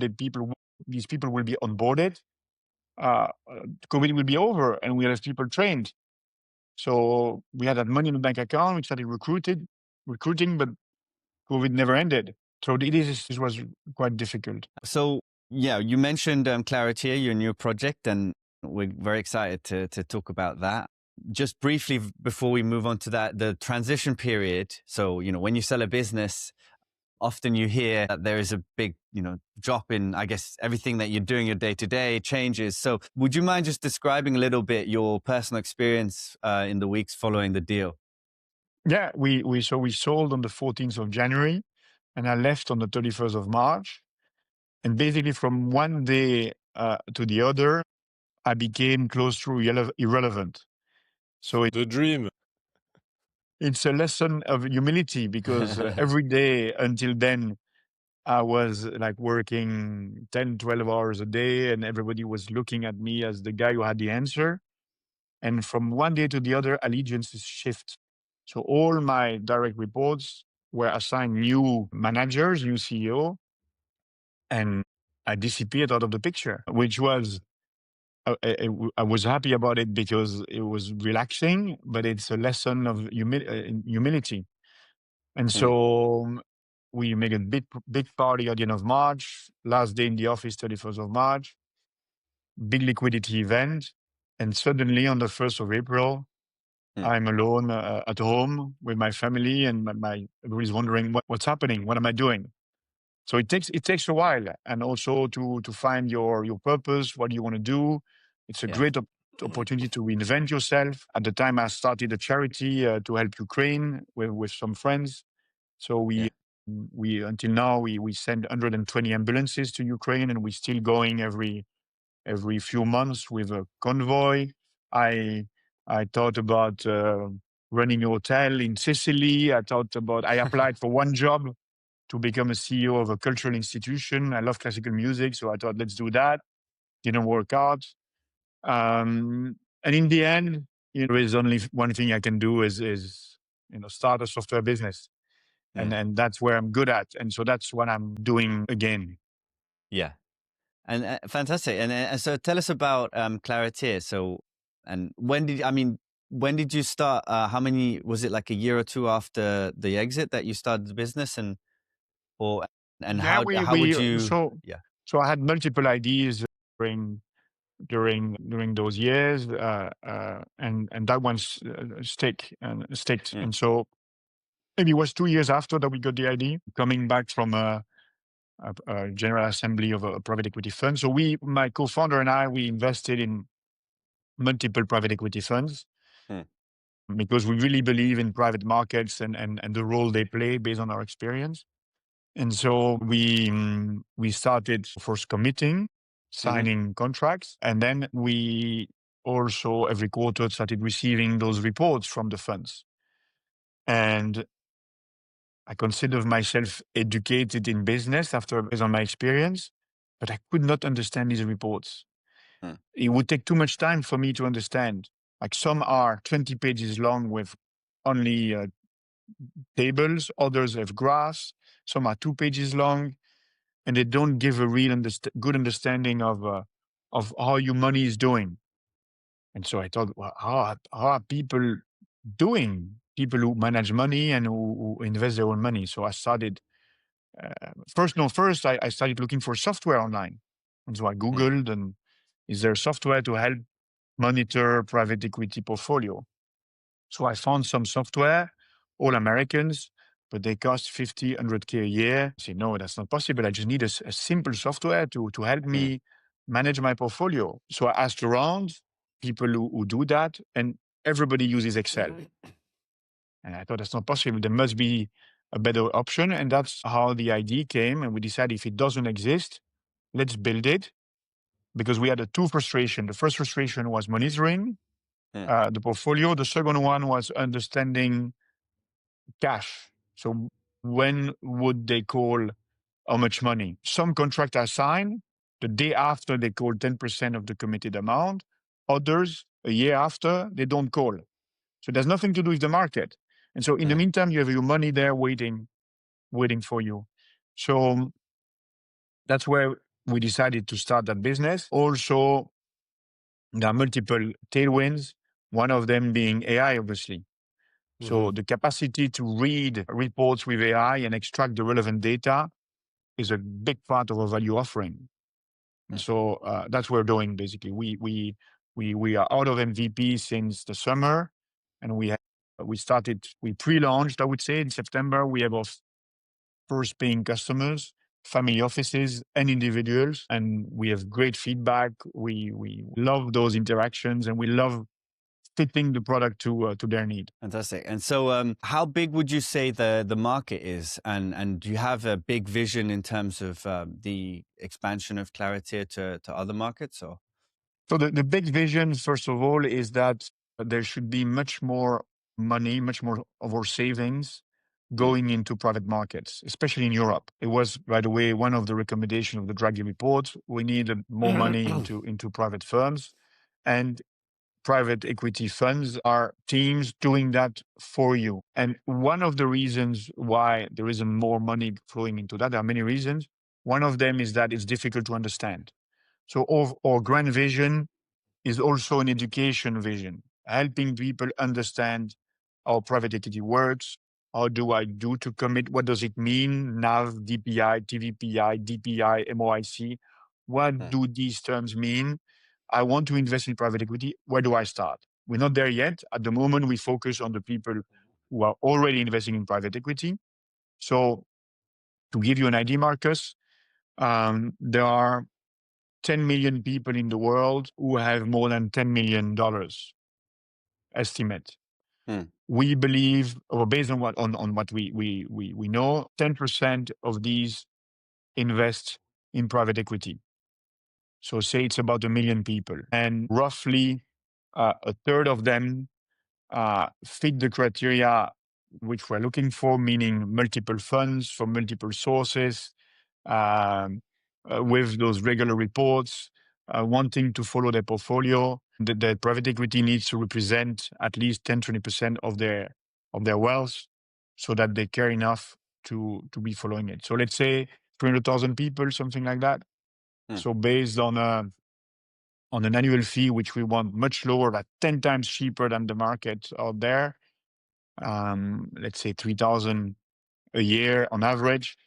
these people will be onboarded, COVID will be over and we'll have people trained. So we had that money in the bank account, we started recruiting, but COVID never ended. So this was quite difficult. So, yeah, you mentioned Clariteer, your new project, and we're very excited to talk about that. Just briefly, before we move on to that, the transition period. So, when you sell a business, often you hear that there is a big, drop in, I guess, everything that you're doing your day-to-day changes. So would you mind just describing a little bit your personal experience in the weeks following the deal? Yeah, we sold on the 14th of January, and I left on the 31st of March. And basically from one day to the other, I became close to irrelevant. So The dream. it's a lesson of humility, because every day until then, I was like working 10, 12 hours a day, and everybody was looking at me as the guy who had the answer. And from one day to the other, allegiances shift. So all my direct reports were assigned new managers, new CEO, and I disappeared out of the picture, which was, I was happy about it because it was relaxing, but it's a lesson of humility. And so We make a big party at the end of March, last day in the office, 31st of March, big liquidity event. And suddenly on the 1st of April, I'm alone at home with my family, and everybody's wondering what's happening. What am I doing? So it takes a while, and also to find your purpose. What do you want to do? It's a great opportunity to reinvent yourself. At the time, I started a charity to help Ukraine with some friends. So we until now we send 120 ambulances to Ukraine, and we're still going every few months with a convoy. I thought about running a hotel in Sicily. I applied for one job to become a CEO of a cultural institution. I love classical music, so I thought, let's do that. Didn't work out. And in the end, there is only one thing I can do is start a software business. And that's where I'm good at. And so that's what I'm doing again. Yeah. And fantastic. And so tell us about Clariteer. So, and when did you start? How many, was it like a year or two after the exit that you started the business? And how would you? So I had multiple ideas during those years, and that one sticked. And so maybe it was 2 years after that we got the idea, coming back from a general assembly of a private equity fund. So my co-founder and I, we invested in multiple private equity funds because we really believe in private markets and the role they play based on our experience. And so we started first committing, signing contracts, and then we also every quarter started receiving those reports from the funds. And I consider myself educated in business based on my experience, but I could not understand these reports. It would take too much time for me to understand. Like some are 20 pages long with only tables, others have graphs, some are 2 pages long, and they don't give a real good understanding of how your money is doing. And so I thought, well, how are people doing? People who manage money and who invest their own money. So I started first. I started looking for software online, and so I Googled, and is there software to help monitor private equity portfolio? So I found some software, all Americans, but they cost 50, 100K a year. I said, no, that's not possible. I just need a simple software to help me manage my portfolio. So I asked around people who do that, and everybody uses Excel. And I thought that's not possible. There must be a better option. And that's how the idea came. And we decided if it doesn't exist, let's build it. Because we had two frustrations. The first frustration was monitoring the portfolio. The second one was understanding cash. So when would they call how much money? Some contracts are signed the day after they call 10% of the committed amount. Others, a year after, they don't call. So there's nothing to do with the market. And so in the meantime, you have your money there waiting for you. So that's where we decided to start that business. Also, there are multiple tailwinds, one of them being AI, obviously. So the capacity to read reports with AI and extract the relevant data is a big part of our value offering. And so that's what we're doing, basically. We are out of MVP since the summer, and we pre-launched, I would say, in September. We have our first paying customers, family offices and individuals, and we have great feedback. We love those interactions, and we love fitting the product to their need. Fantastic. And so how big would you say the market is? And do you have a big vision in terms of the expansion of Clariteer to other markets? Or? So the big vision, first of all, is that there should be much more money, much more of our savings going into private markets, especially in Europe. It was, by the way, one of the recommendations of the Draghi report. We needed more money into private firms. And private equity funds are teams doing that for you. And one of the reasons why there isn't more money flowing into that, there are many reasons. One of them is that it's difficult to understand. So our grand vision is also an education vision, helping people understand how private equity works, How do I do to commit? What does it mean? NAV, DPI, TVPI, DPI, MOIC. What do these terms mean? I want to invest in private equity. Where do I start? We're not there yet. At the moment, we focus on the people who are already investing in private equity. So to give you an idea, Marcus, there are 10 million people in the world who have more than $10 million estimate. We believe, or based on what we know, 10% of these invest in private equity. So say it's about 1 million people, and roughly a third of them fit the criteria which we're looking for, meaning multiple funds from multiple sources, with those regular reports, wanting to follow their portfolio. The private equity needs to represent at least 10-20% of their wealth, so that they care enough to be following it. So let's say 300,000 people, something like that. So based on an annual fee, which we want much lower, but 10 times cheaper than the market out there, let's say 3,000 a year on average,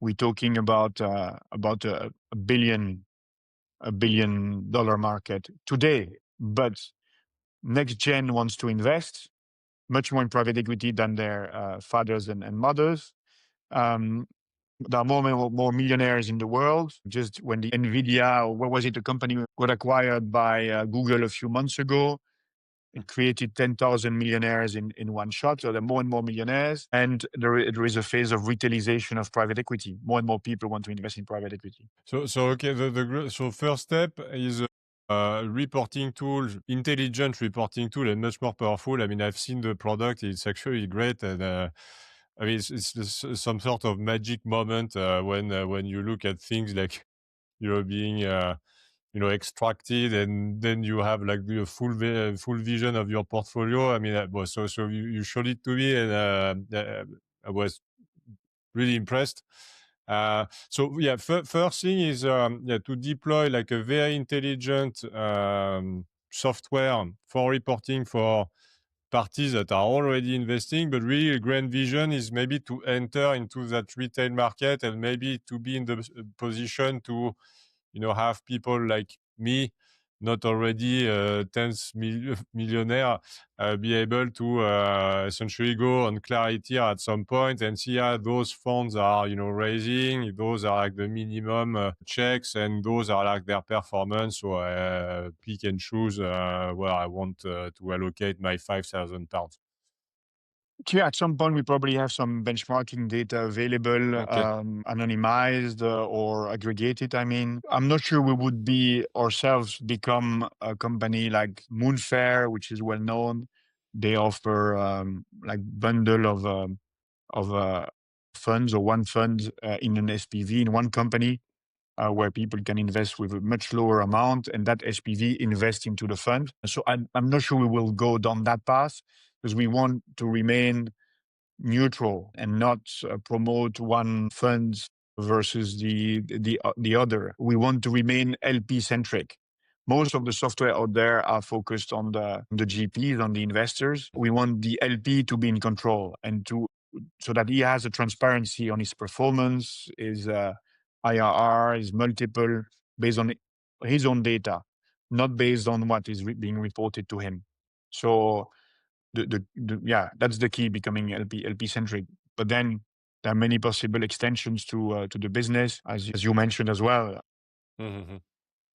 we're talking about a $1 billion market today. But next gen wants to invest much more in private equity than their fathers and mothers. There are more millionaires in the world. Just when the Nvidia, or what was it, a company got acquired by Google a few months ago, it created 10,000 millionaires in one shot. So there are more and more millionaires. And there is a phase of retailization of private equity. More and more people want to invest in private equity. So okay, so first step is reporting tool, intelligent reporting tool, and much more powerful. I mean, I've seen the product; it's actually great, and I mean, it's some sort of magic moment when you look at things like being extracted, and then you have like the full vision of your portfolio. I mean, so you showed it to me, and I was really impressed. So yeah, first thing is to deploy like a very intelligent software for reporting for parties that are already investing, but really a grand vision is maybe to enter into that retail market and maybe to be in the position to have people like me, not already millionaire, be able to essentially go on Clariteer at some point and see how those funds are, raising. Those are like the minimum checks, and those are like their performance. So pick and choose where I want to allocate my £5,000. Yeah, at some point we probably have some benchmarking data available, Okay. anonymized or aggregated. I mean, I'm not sure we would be ourselves become a company like Moonfair, which is well known. They offer like bundle of funds, or one fund in an SPV in one company, where people can invest with a much lower amount, and that SPV invest into the fund. So I'm not sure we will go down that path, because we want to remain neutral and not promote one fund versus the other. We want to remain LP centric. Most of the software out there are focused on the GPs, on the investors. We want the LP to be in control, and so that he has a transparency on his performance, his IRR, his multiple, based on his own data, not based on what is being reported to him. So that's the key, becoming LP centric. But then there are many possible extensions to the business, as you mentioned as well. Mm-hmm.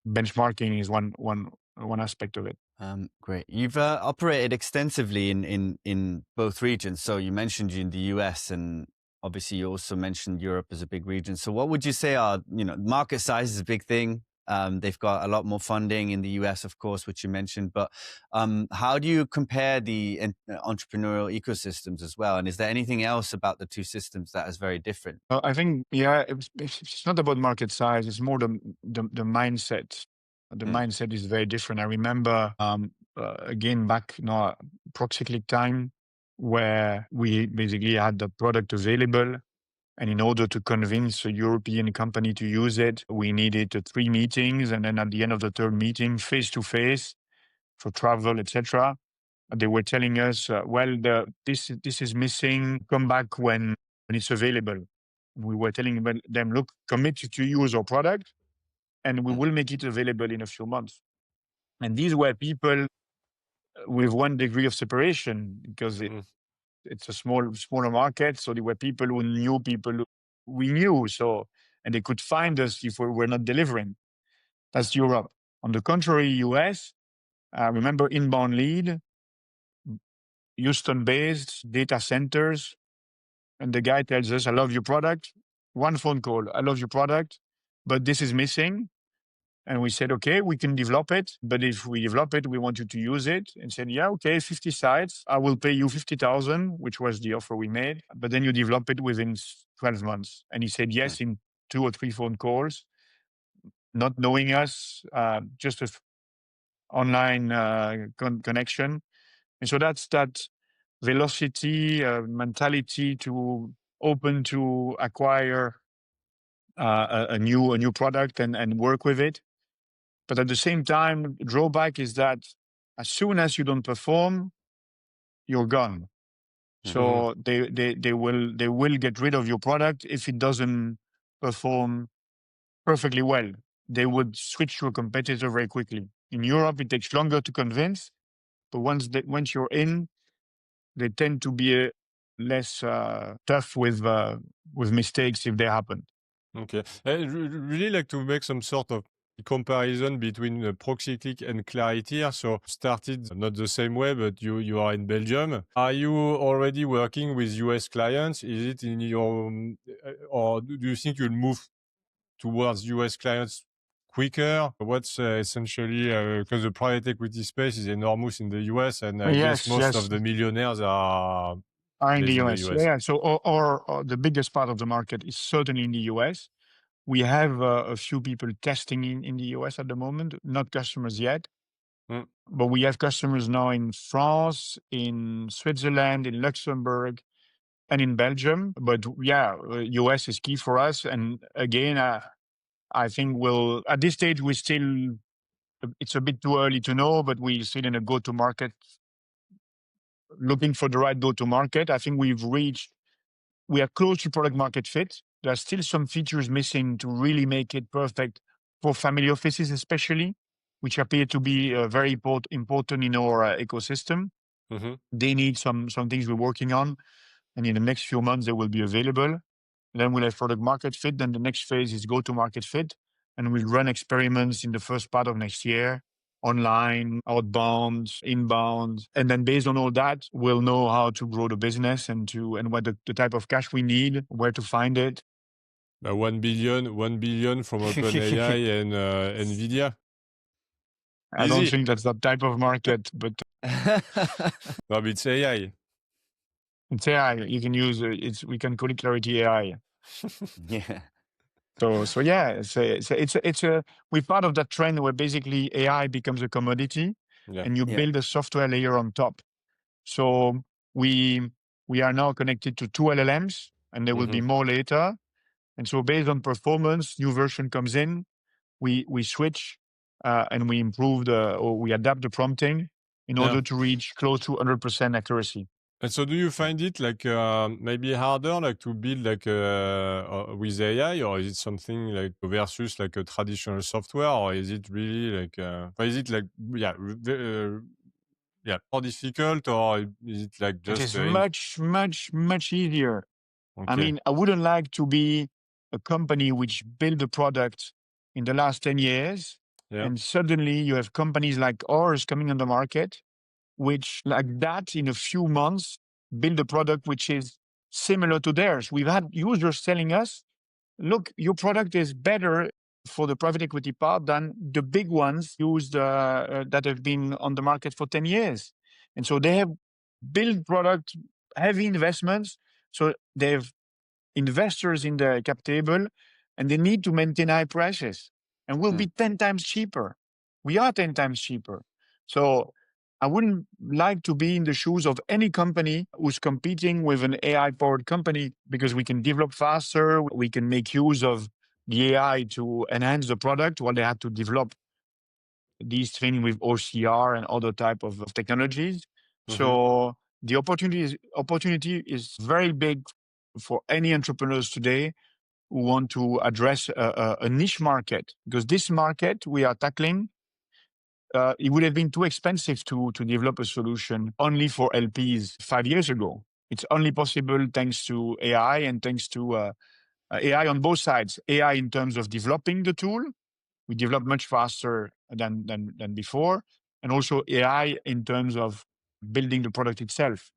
Benchmarking is one aspect of it. Great. You've operated extensively in both regions. So you mentioned in the US, and obviously you also mentioned Europe as a big region. So what would you say are, market size is a big thing. They've got a lot more funding in the US, of course, which you mentioned. But how do you compare the entrepreneurial ecosystems as well? And is there anything else about the two systems that is very different? I think, it's not about market size. It's more the mindset. The mindset is very different. I remember, again, back Proxyclick time, where we basically had the product available. And in order to convince a European company to use it, we needed 3 meetings. And then at the end of the third meeting, face-to-face for travel, etc., They were telling us, this is missing. Come back when it's available. We were telling them, look, commit to use our product, and we will make it available in a few months. And these were people with 1 degree of separation, because it's a smaller market. So there were people who knew people we knew. So, and they could find us if we were not delivering. That's Europe. On the contrary, US, remember inbound lead, Houston-based data centers, and the guy tells us, I love your product. 1 phone call, I love your product, but this is missing. And we said, okay, we can develop it, but if we develop it, we want you to use it. And said, yeah, okay, 50 sites, I will pay you 50,000, which was the offer we made. But then you develop it within 12 months. And he said yes in 2 or 3 phone calls, not knowing us, just an online connection. And so that's that velocity, mentality to open to acquire a new product and work with it. But at the same time, drawback is that as soon as you don't perform, you're gone. So they will get rid of your product if it doesn't perform perfectly well. They would switch to a competitor very quickly. In Europe, it takes longer to convince, but once you're in, they tend to be less tough with mistakes if they happen. Okay. I'd really like to make some sort of comparison between Proxyclick and Clariteer. So started not the same way, but you are in Belgium. Are you already working with US clients? Is it in your, or do you think you'll move towards US clients quicker? What's essentially, because the private equity space is enormous in the US, and I guess most of the millionaires are in the based in the US. US. Yeah. So or the biggest part of the market is certainly in the US. We have a few people testing in the US at the moment, not customers yet, but we have customers now in France, in Switzerland, in Luxembourg, and in Belgium. But yeah, US is key for us. And again, I think at this stage, it's a bit too early to know, but we're still in a go-to-market, looking for the right go-to-market. I think we are close to product market fit. There are still some features missing to really make it perfect for family offices, especially, which appear to be very important in our ecosystem. They need some things we're working on, and in the next few months, they will be available. Then we'll have product market fit. Then the next phase is go-to-market fit, and we'll run experiments in the first part of next year, online, outbound, inbound. And then based on all that, we'll know how to grow the business and what the type of cash we need, where to find it. 1 billion from OpenAI and NVIDIA. I don't think that's that type of market, but no, but it's AI. It's AI. You can use we can call it Clarity AI. Yeah. So yeah, we're part of that trend where basically AI becomes a commodity, and you build a software layer on top. So we are now connected to 2 LLMs, and there will be more later. And so based on performance, new version comes in, we switch and we improve or we adapt the prompting in order to reach close to 100% accuracy. And so do you find it like maybe harder like to build like with AI, or is it something like versus like a traditional software, or is it really like is it like more difficult, or is it like just it is much easier. Okay. I mean, I wouldn't like to be a company which built a product in the last 10 years and suddenly you have companies like ours coming on the market which like that in a few months build a product which is similar to theirs. We've had users telling us, look, your product is better for the private equity part than the big ones used that have been on the market for 10 years. And so they have built product, heavy investments. So they have investors in the cap table and they need to maintain high prices and we'll be 10 times cheaper. We are 10 times cheaper. So I wouldn't like to be in the shoes of any company who's competing with an AI-powered company because we can develop faster. We can make use of the AI to enhance the product while they have to develop these things with OCR and other type of technologies. So the opportunity is very big for any entrepreneurs today who want to address a niche market, because this market we are tackling, it would have been too expensive to develop a solution only for LPs 5 years ago. It's only possible thanks to AI and thanks to AI on both sides. AI in terms of developing the tool, we develop much faster than before, and also AI in terms of building the product itself.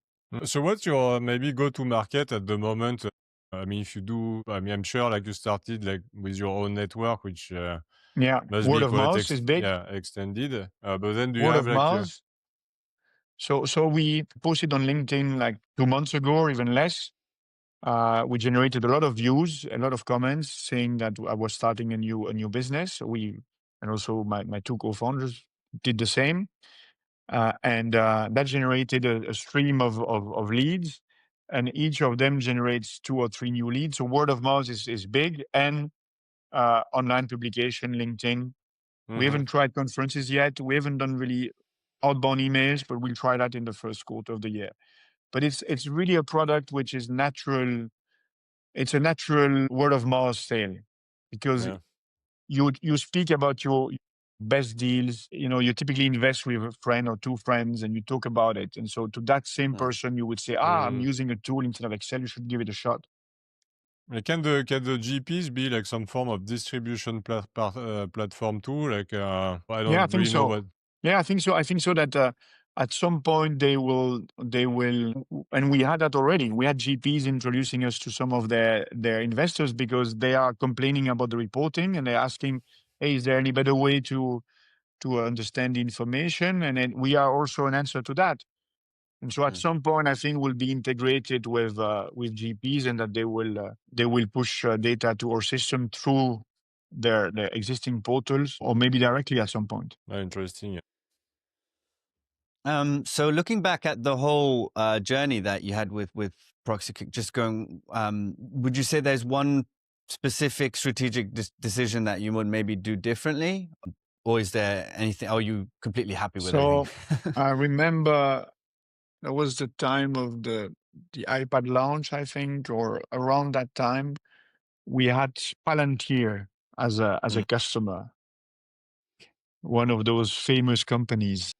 So what's your maybe go-to market at the moment? I mean, if you do, I mean, I'm sure like you started like with your own network, which must Word be of quite mouth is big. extended. But then do you Word have of like mouth. So we posted on LinkedIn like 2 months ago, or even less. We generated a lot of views, a lot of comments saying that I was starting a new business. And also my two co-founders did the same, and that generated a stream of leads, and each of them generates 2 or 3 new leads. So word of mouth is big, and online publication, LinkedIn. We haven't tried conferences yet. We haven't done really outbound emails, but we'll try that in the first quarter of the year. But it's really a product which is natural. It's a natural word of mouth sale, because you speak about your best deals. You typically invest with a friend or 2 friends, and you talk about it. And so to that same person, you would say, I'm using a tool instead of Excel. You should give it a shot. Can the GPs be like some form of distribution platform too? Like I don't I think really know so. what. Yeah, I think so. I think so that at some point they will, and we had that already. We had GPs introducing us to some of their investors because they are complaining about the reporting, and they're asking, hey, is there any better way to understand the information? And then we are also an answer to that. And so at some point, I think we'll be integrated with GPs, and that they will push data to our system through their existing portals, or maybe directly at some point. Interesting. So looking back at the whole journey that you had with Proxyclick, just going, would you say there's one specific strategic decision that you would maybe do differently? Or is there anything, are you completely happy with everything? I remember that was the time of the iPad launch, I think, or around that time. We had Palantir as a customer, one of those famous companies.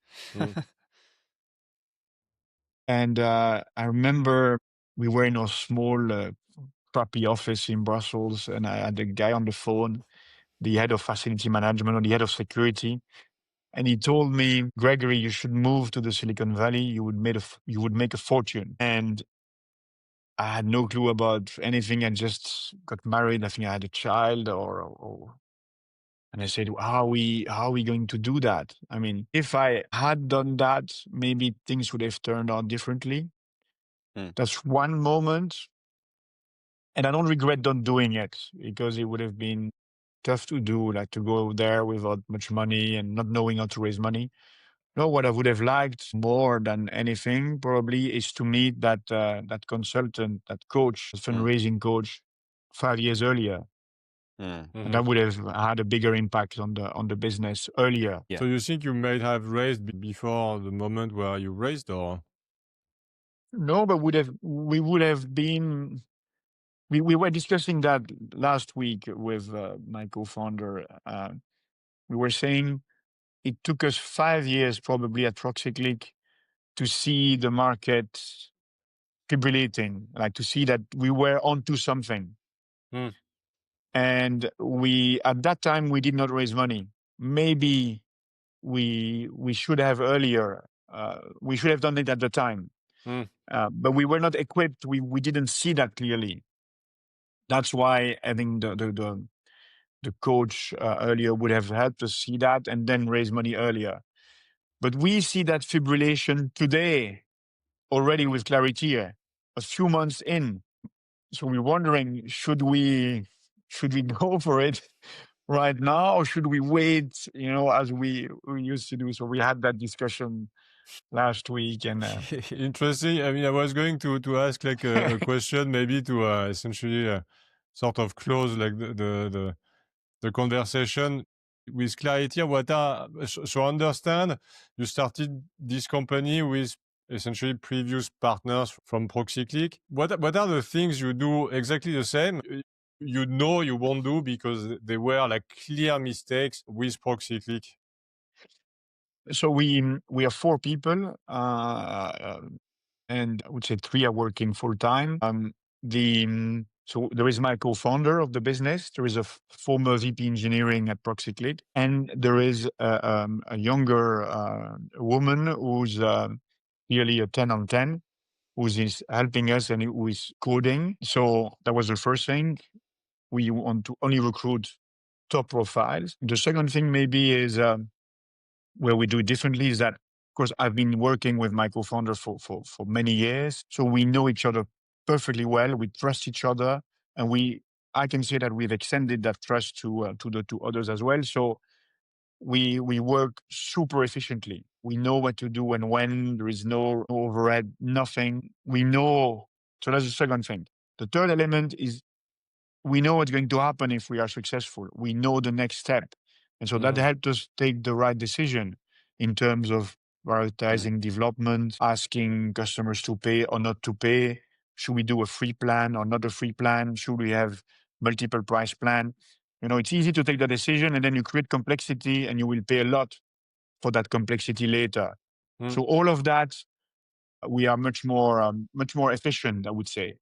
And I remember we were in a small, crappy office in Brussels, and I had a guy on the phone, the head of facility management or the head of security. And he told me, Gregory, you should move to the Silicon Valley. You would make a fortune. And I had no clue about anything. I just got married. I think I had a child, and I said, how are we going to do that? I mean, if I had done that, maybe things would have turned out differently. That's one moment. And I don't regret not doing it, because it would have been tough to do, like to go there without much money and not knowing how to raise money. No, what I would have liked more than anything probably is to meet that consultant, that coach, fundraising coach, 5 years earlier. And that would have had a bigger impact on the business earlier. Yeah. So you think you might have raised before the moment where you raised, or? No, but we would have been. We were discussing that last week with my co-founder. We were saying it took us 5 years probably at Proxyclick to see the market fibrillating, like to see that we were onto something. And at that time, we did not raise money. Maybe we should have earlier. We should have done it at the time. But we were not equipped. We didn't see that clearly. That's why I think the coach earlier would have helped us see that and then raise money earlier. But we see that fibrillation today already with Clariteer, a few months in. So we're wondering, should we go for it right now, or should we wait, as we used to do? So we had that discussion last week. And interesting. I mean, I was going to ask like a question, maybe to essentially sort of close like the conversation with Clariteer. So understand, you started this company with essentially previous partners from Proxyclick. What are the things you do exactly the same? You know you won't do because they were like clear mistakes with Proxyclick. So we are 4 people, and I would say 3 are working full time. So there is my co-founder of the business. There is a former VP engineering at Proxyclick, and there is a younger woman who's clearly a 10 on 10, who is helping us and who is coding. So that was the first thing. We want to only recruit top profiles. The second thing maybe is where we do it differently is that, of course, I've been working with my co-founder for many years. So we know each other perfectly well. We trust each other. And I can say that we've extended that trust to the 2 others as well. So we work super efficiently. We know what to do and when. There is no overhead, nothing. We know. So that's the second thing. The third element is we know what's going to happen if we are successful. We know the next step. And so that helped us take the right decision in terms of prioritizing development, asking customers to pay or not to pay. Should we do a free plan or not a free plan? Should we have multiple price plan? It's easy to take the decision and then you create complexity and you will pay a lot for that complexity later. So all of that, we are much more efficient, I would say.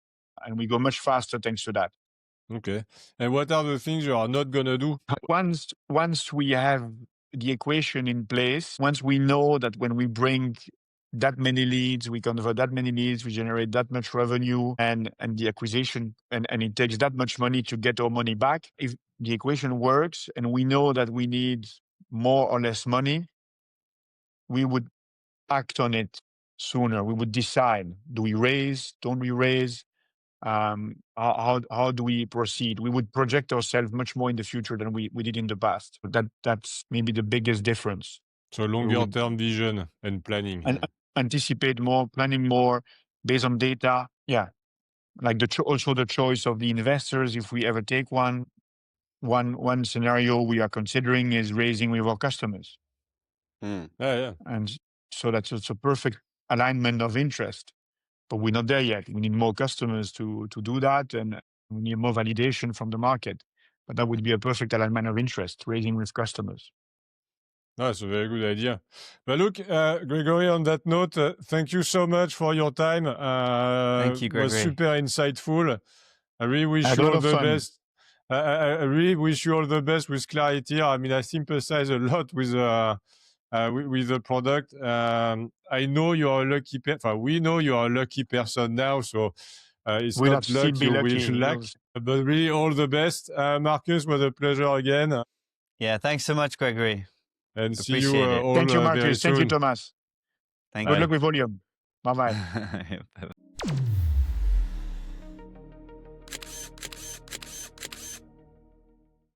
And we go much faster thanks to that. Okay. And what are the things you are not going to do? Once we have the equation in place, once we know that when we bring that many leads, we convert that many leads, we generate that much revenue and the acquisition, and it takes that much money to get our money back. If the equation works and we know that we need more or less money, we would act on it sooner. We would decide, do we raise, don't we raise? How do we proceed? We would project ourselves much more in the future than we did in the past. That's maybe the biggest difference. So longer term vision and planning. And anticipate more, planning more based on data. Yeah. Like also the choice of the investors, if we ever take one scenario we are considering is raising with our customers. Yeah. And so that's a perfect alignment of interest. But we're not there yet. We need more customers to do that, and we need more validation from the market. But that would be a perfect alignment of interest, raising with customers. That's a very good idea. But look, Gregory, on that note, thank you so much for your time. Thank you, Gregory. It was super insightful. I really wish you all all the fun. best. I really wish you all the best with Clariteer. I mean, I sympathize a lot with the product. I know you are a lucky person. We know you are a lucky person now, so it's We'll not luck you will lack. But really, all the best. Marcus, was a pleasure again. Yeah, thanks so much, Gregory. And Appreciate see you it. all Thank you, very Marcus. soon. Thank you, Thomas. Thank Good you. luck with volume. Bye-bye. Bye-bye.